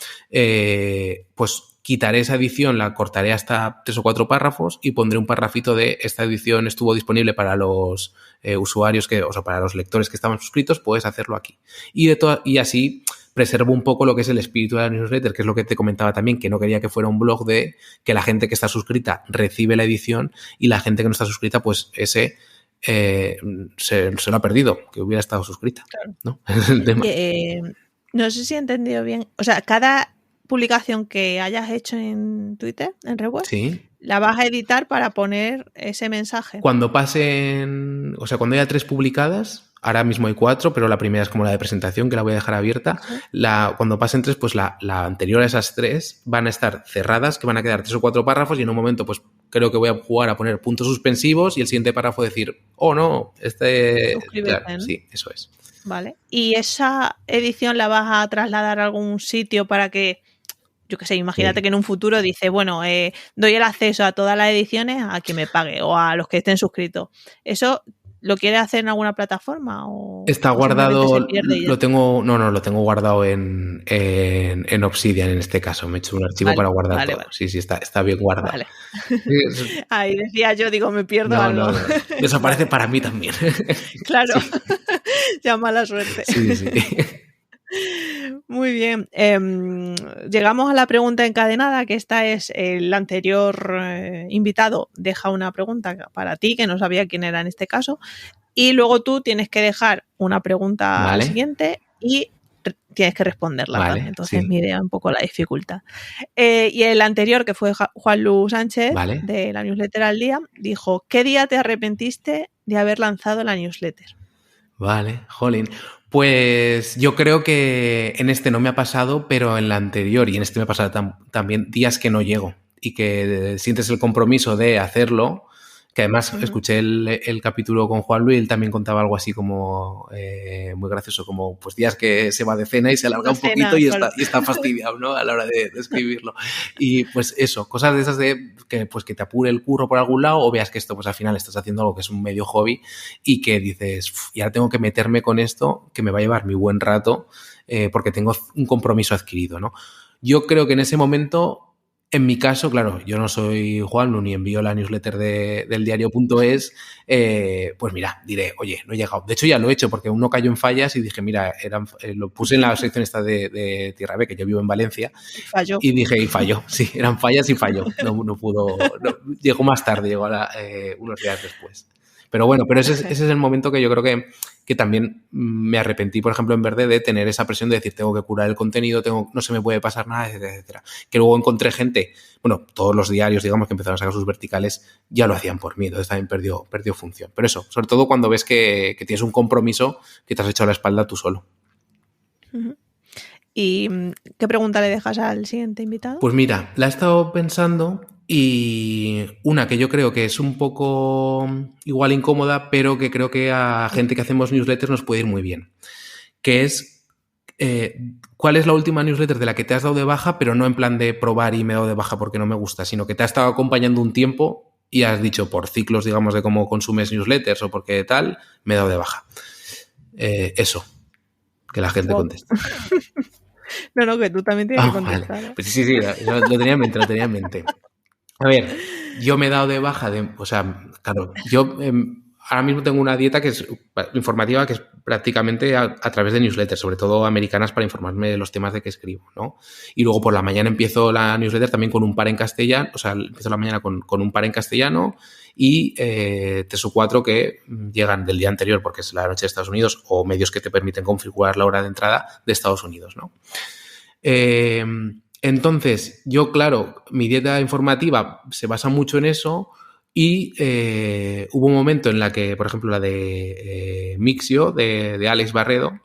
pues quitaré esa edición, la cortaré hasta 3 o 4 párrafos y pondré un parrafito de esta edición estuvo disponible para los usuarios, para los lectores que estaban suscritos, puedes hacerlo aquí. Y así preservo un poco lo que es el espíritu de la newsletter, que es lo que te comentaba también, que no quería que fuera un blog de que la gente que está suscrita recibe la edición y la gente que no está suscrita, pues ese se lo ha perdido, que hubiera estado suscrita. Claro. ¿No? Es el tema. No sé si he entendido bien. O sea, cada publicación que hayas hecho en Twitter, en Revue, la vas a editar para poner ese mensaje. Cuando pasen, cuando haya 3 publicadas, ahora mismo hay 4, pero la primera es como la de presentación, que la voy a dejar abierta. ¿Sí? Cuando pasen 3, pues la anterior a esas 3 van a estar cerradas, que van a quedar 3 o 4 párrafos y en un momento pues creo que voy a jugar a poner puntos suspensivos y el siguiente párrafo decir, oh no, Suscríbete, claro, ¿no? Sí, eso es. Vale. ¿Y esa edición la vas a trasladar a algún sitio para que, yo qué sé, imagínate que en un futuro dice, bueno, doy el acceso a todas las ediciones a quien me pague o a los que estén suscritos? ¿Eso lo quieres hacer en alguna plataforma? Está guardado, lo tengo guardado en Obsidian en este caso. Me he hecho un archivo para guardar todo. Vale. Sí, está bien guardado. Vale. Ahí decía yo, digo, me pierdo algo. No. Desaparece para mí también. Claro. Ya mala suerte. Sí. Muy bien. Llegamos a la pregunta encadenada, que esta es el anterior invitado. Deja una pregunta para ti, que no sabía quién era en este caso. Y luego tú tienes que dejar una pregunta al siguiente y tienes que responderla también. Entonces mide un poco la dificultad. Y el anterior, que fue Juan Lu Sánchez, de la newsletter al día, dijo, ¿qué día te arrepentiste de haber lanzado la newsletter? Vale, jolín. Pues yo creo que en este no me ha pasado, pero en la anterior y en este me ha pasado también días que no llego y que sientes el compromiso de hacerlo, que además escuché el capítulo con Juan Luis, él también contaba algo así como muy gracioso, como pues días que se va de cena y se alarga un poquito y está fastidiado, ¿no? A la hora de escribirlo. Y pues eso, cosas de esas de que te apure el curro por algún lado o veas que esto pues al final estás haciendo algo que es un medio hobby y que dices, y ahora tengo que meterme con esto que me va a llevar mi buen rato porque tengo un compromiso adquirido, ¿no? Yo creo que en ese momento... En mi caso, claro, yo no soy Juan ni envío la newsletter del diario.es, pues mira, diré, oye, no he llegado. De hecho, ya lo he hecho porque uno cayó en fallas y dije, mira, lo puse en la sección esta de Tierra B, que yo vivo en Valencia. Falló. Y dije, y falló, sí, eran fallas y falló. No pudo, llegó más tarde, llegó unos días después. Pero bueno, ese es el momento que yo creo que también me arrepentí, por ejemplo, en Verde, de tener esa presión de decir, tengo que curar el contenido, no se me puede pasar nada, etcétera, etcétera. Que luego encontré gente, todos los diarios, digamos, que empezaron a sacar sus verticales, ya lo hacían por mí, entonces también perdió función. Pero eso, sobre todo cuando ves que tienes un compromiso que te has echado a la espalda tú solo. ¿Y qué pregunta le dejas al siguiente invitado? Pues mira, la he estado pensando y una que yo creo que es un poco igual incómoda, pero que creo que a gente que hacemos newsletters nos puede ir muy bien, que es ¿cuál es la última newsletter de la que te has dado de baja, pero no en plan de probar y me he dado de baja porque no me gusta, sino que te ha estado acompañando un tiempo y has dicho por ciclos, digamos, de cómo consumes newsletters o porque tal, me he dado de baja? Eso, que la gente conteste. No, que tú también tienes que contestar. Vale. Pues sí, lo tenía en mente, A ver, yo me he dado de baja o sea, claro, yo ahora mismo tengo una dieta que es informativa, que es prácticamente a través de newsletters, sobre todo americanas, para informarme de los temas de que escribo, ¿no? Y luego por la mañana empiezo la newsletter también con un par en castellano, o sea, empiezo la mañana con un par en castellano y 3 o 4 que llegan del día anterior, porque es la noche de Estados Unidos, o medios que te permiten configurar la hora de entrada de Estados Unidos, ¿no? Entonces, yo, claro, mi dieta informativa se basa mucho en eso y hubo un momento en la que, por ejemplo, la de Mixio, de Alex Barredo,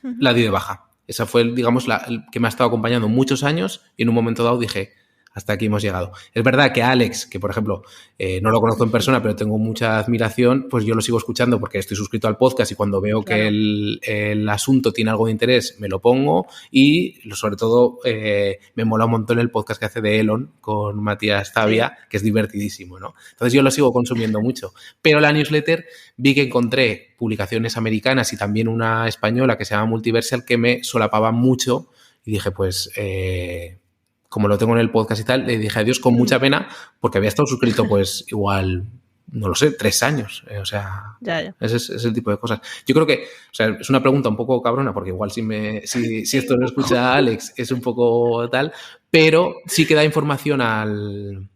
la di de baja. Esa fue, digamos, el que me ha estado acompañando muchos años y en un momento dado dije, hasta aquí hemos llegado. Es verdad que Alex, que por ejemplo no lo conozco en persona, pero tengo mucha admiración, pues yo lo sigo escuchando porque estoy suscrito al podcast y cuando veo que el asunto tiene algo de interés, me lo pongo y sobre todo me mola un montón el podcast que hace de Elon con Matías Tavia, que es divertidísimo, ¿no? Entonces yo lo sigo consumiendo mucho. Pero la newsletter vi que encontré publicaciones americanas y también una española que se llama Multiversal que me solapaban mucho y dije, pues... como lo tengo en el podcast y tal, le dije adiós con mucha pena porque había estado suscrito pues igual, no lo sé, 3 años. O sea, ya. Ese es el tipo de cosas. Yo creo que, o sea, es una pregunta un poco cabrona porque igual si esto lo escucha Alex es un poco tal, pero sí que da información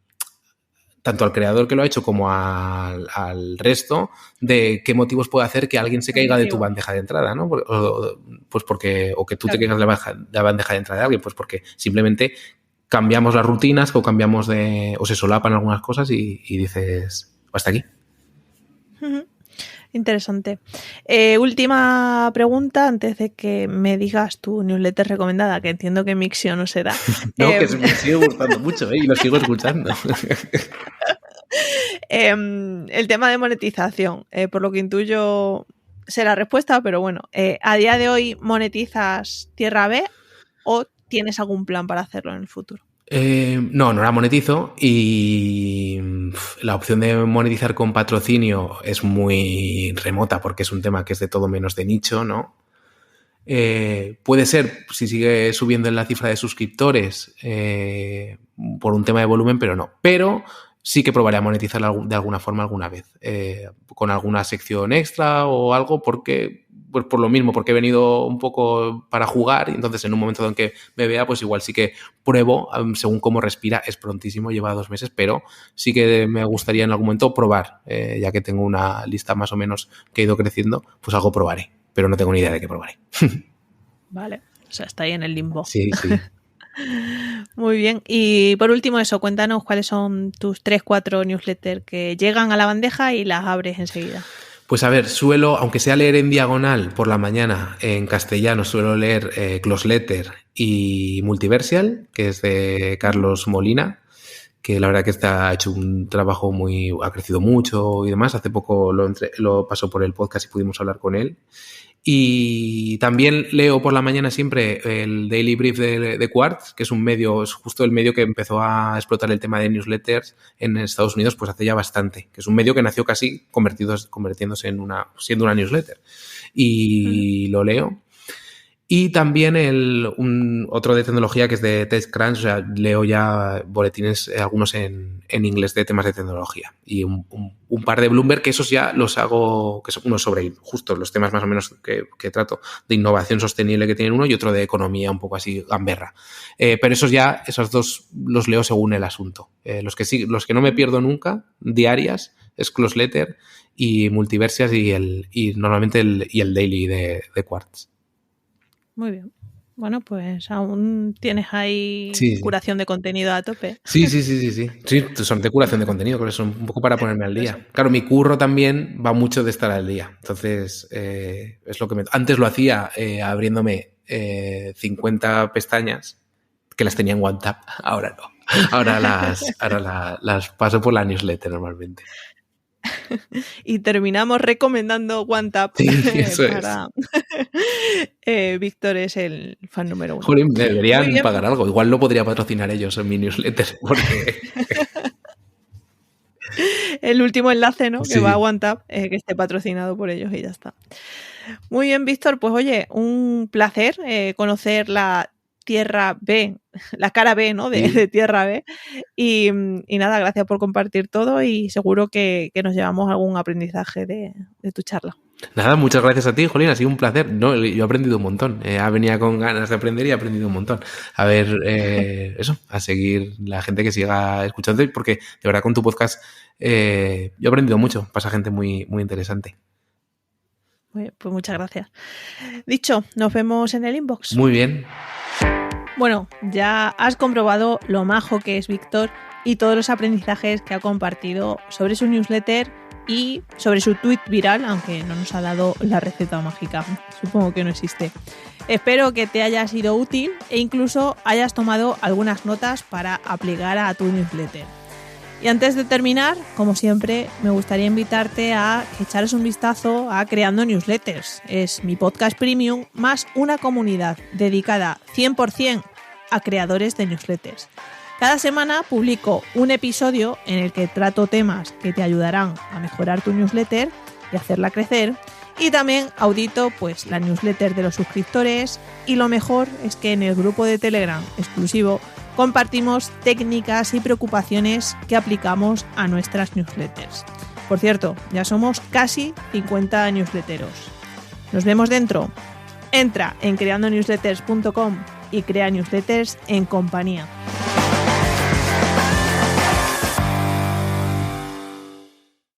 tanto al creador que lo ha hecho como al resto de qué motivos puede hacer que alguien se caiga de tu bandeja de entrada, ¿no? Pues porque, o que tú te caigas de la bandeja de entrada de alguien, pues porque simplemente cambiamos las rutinas o cambiamos o se solapan algunas cosas y dices, hasta aquí. Interesante. Última pregunta antes de que me digas tu newsletter recomendada, que entiendo que Mixio no se da. No, que me sigue gustando mucho y lo sigo escuchando. El tema de monetización, por lo que intuyo sé la respuesta, pero bueno, ¿a día de hoy monetizas Tierra B o tienes algún plan para hacerlo en el futuro? No la monetizo y la opción de monetizar con patrocinio es muy remota porque es un tema que es de todo menos de nicho, ¿no? Puede ser si sigue subiendo en la cifra de suscriptores por un tema de volumen, pero no. Pero sí que probaré a monetizar de alguna forma alguna vez, con alguna sección extra o algo porque... Pues por lo mismo, porque he venido un poco para jugar y entonces en un momento en que me vea, pues igual sí que pruebo según cómo respira. Es prontísimo, lleva 2 meses, pero sí que me gustaría en algún momento probar, ya que tengo una lista más o menos que ha ido creciendo, pues algo probaré, pero no tengo ni idea de qué probaré. Vale, o sea, está ahí en el limbo. Sí. Muy bien. Y por último eso, cuéntanos cuáles son tus 3-4 newsletters que llegan a la bandeja y las abres enseguida. Pues a ver, suelo, aunque sea leer en diagonal por la mañana en castellano, suelo leer Close Letter y Multiversal, que es de Carlos Molina, que la verdad que ha hecho un trabajo ha crecido mucho y demás. Hace poco lo pasó por el podcast y pudimos hablar con él. Y también leo por la mañana siempre el Daily Brief de Quartz, que es un medio, es justo el medio que empezó a explotar el tema de newsletters en Estados Unidos, pues hace ya bastante, que es un medio que nació casi convirtiéndose siendo una newsletter. Y lo leo. Y también otro de tecnología que es de TechCrunch, o sea, leo ya boletines, algunos en inglés de temas de tecnología. Y un par de Bloomberg, que esos ya los hago, que son uno sobre justo los temas más o menos que trato, de innovación sostenible que tienen uno y otro de economía un poco así gamberra. Pero esos dos los leo según el asunto. Los que no me pierdo nunca, diarias, es Close Letter y Multiversias y normalmente el Daily de Quartz. Muy bien. Bueno, pues aún tienes ahí curación de contenido a tope. Sí, son de curación de contenido, pero son un poco para ponerme al día. Claro, mi curro también va mucho de estar al día. Entonces, es lo que antes lo hacía abriéndome 50 pestañas, que las tenía en OneTab, ahora no. Ahora las paso por la newsletter normalmente. Y terminamos recomendando OneTab. Sí, eso para... Víctor es el fan número 1. Jolín, me deberían pagar algo. Igual lo podría patrocinar ellos en mi newsletter, porque... El último enlace, ¿no? Sí. Que va a OneTab, que esté patrocinado por ellos y ya está. Muy bien, Víctor. Pues oye, un placer conocer la Tierra B, la cara B, ¿no? De Tierra B. Y nada, gracias por compartir todo y seguro que nos llevamos algún aprendizaje de tu charla. Nada, muchas gracias a ti, Jolín, ha sido un placer. No, yo he aprendido un montón. Ha venido con ganas de aprender y he aprendido un montón. A ver, eso, a seguir la gente que siga escuchando, porque de verdad con tu podcast yo he aprendido mucho. Pasa gente muy, muy interesante. Pues muchas gracias. Dicho, nos vemos en el inbox. Muy bien. Bueno, ya has comprobado lo majo que es Víctor y todos los aprendizajes que ha compartido sobre su newsletter y sobre su tweet viral, aunque no nos ha dado la receta mágica. Supongo que no existe. Espero que te haya sido útil e incluso hayas tomado algunas notas para aplicar a tu newsletter. Y antes de terminar, como siempre, me gustaría invitarte a que echaras un vistazo a Creando Newsletters. Es mi podcast premium más una comunidad dedicada 100% a creadores de newsletters. Cada semana publico un episodio en el que trato temas que te ayudarán a mejorar tu newsletter y hacerla crecer. Y también audito pues la newsletter de los suscriptores y lo mejor es que en el grupo de Telegram exclusivo compartimos técnicas y preocupaciones que aplicamos a nuestras newsletters. Por cierto, ya somos casi 50 newsletteros. Nos vemos dentro. Entra en creandonewsletters.com y crea newsletters en compañía.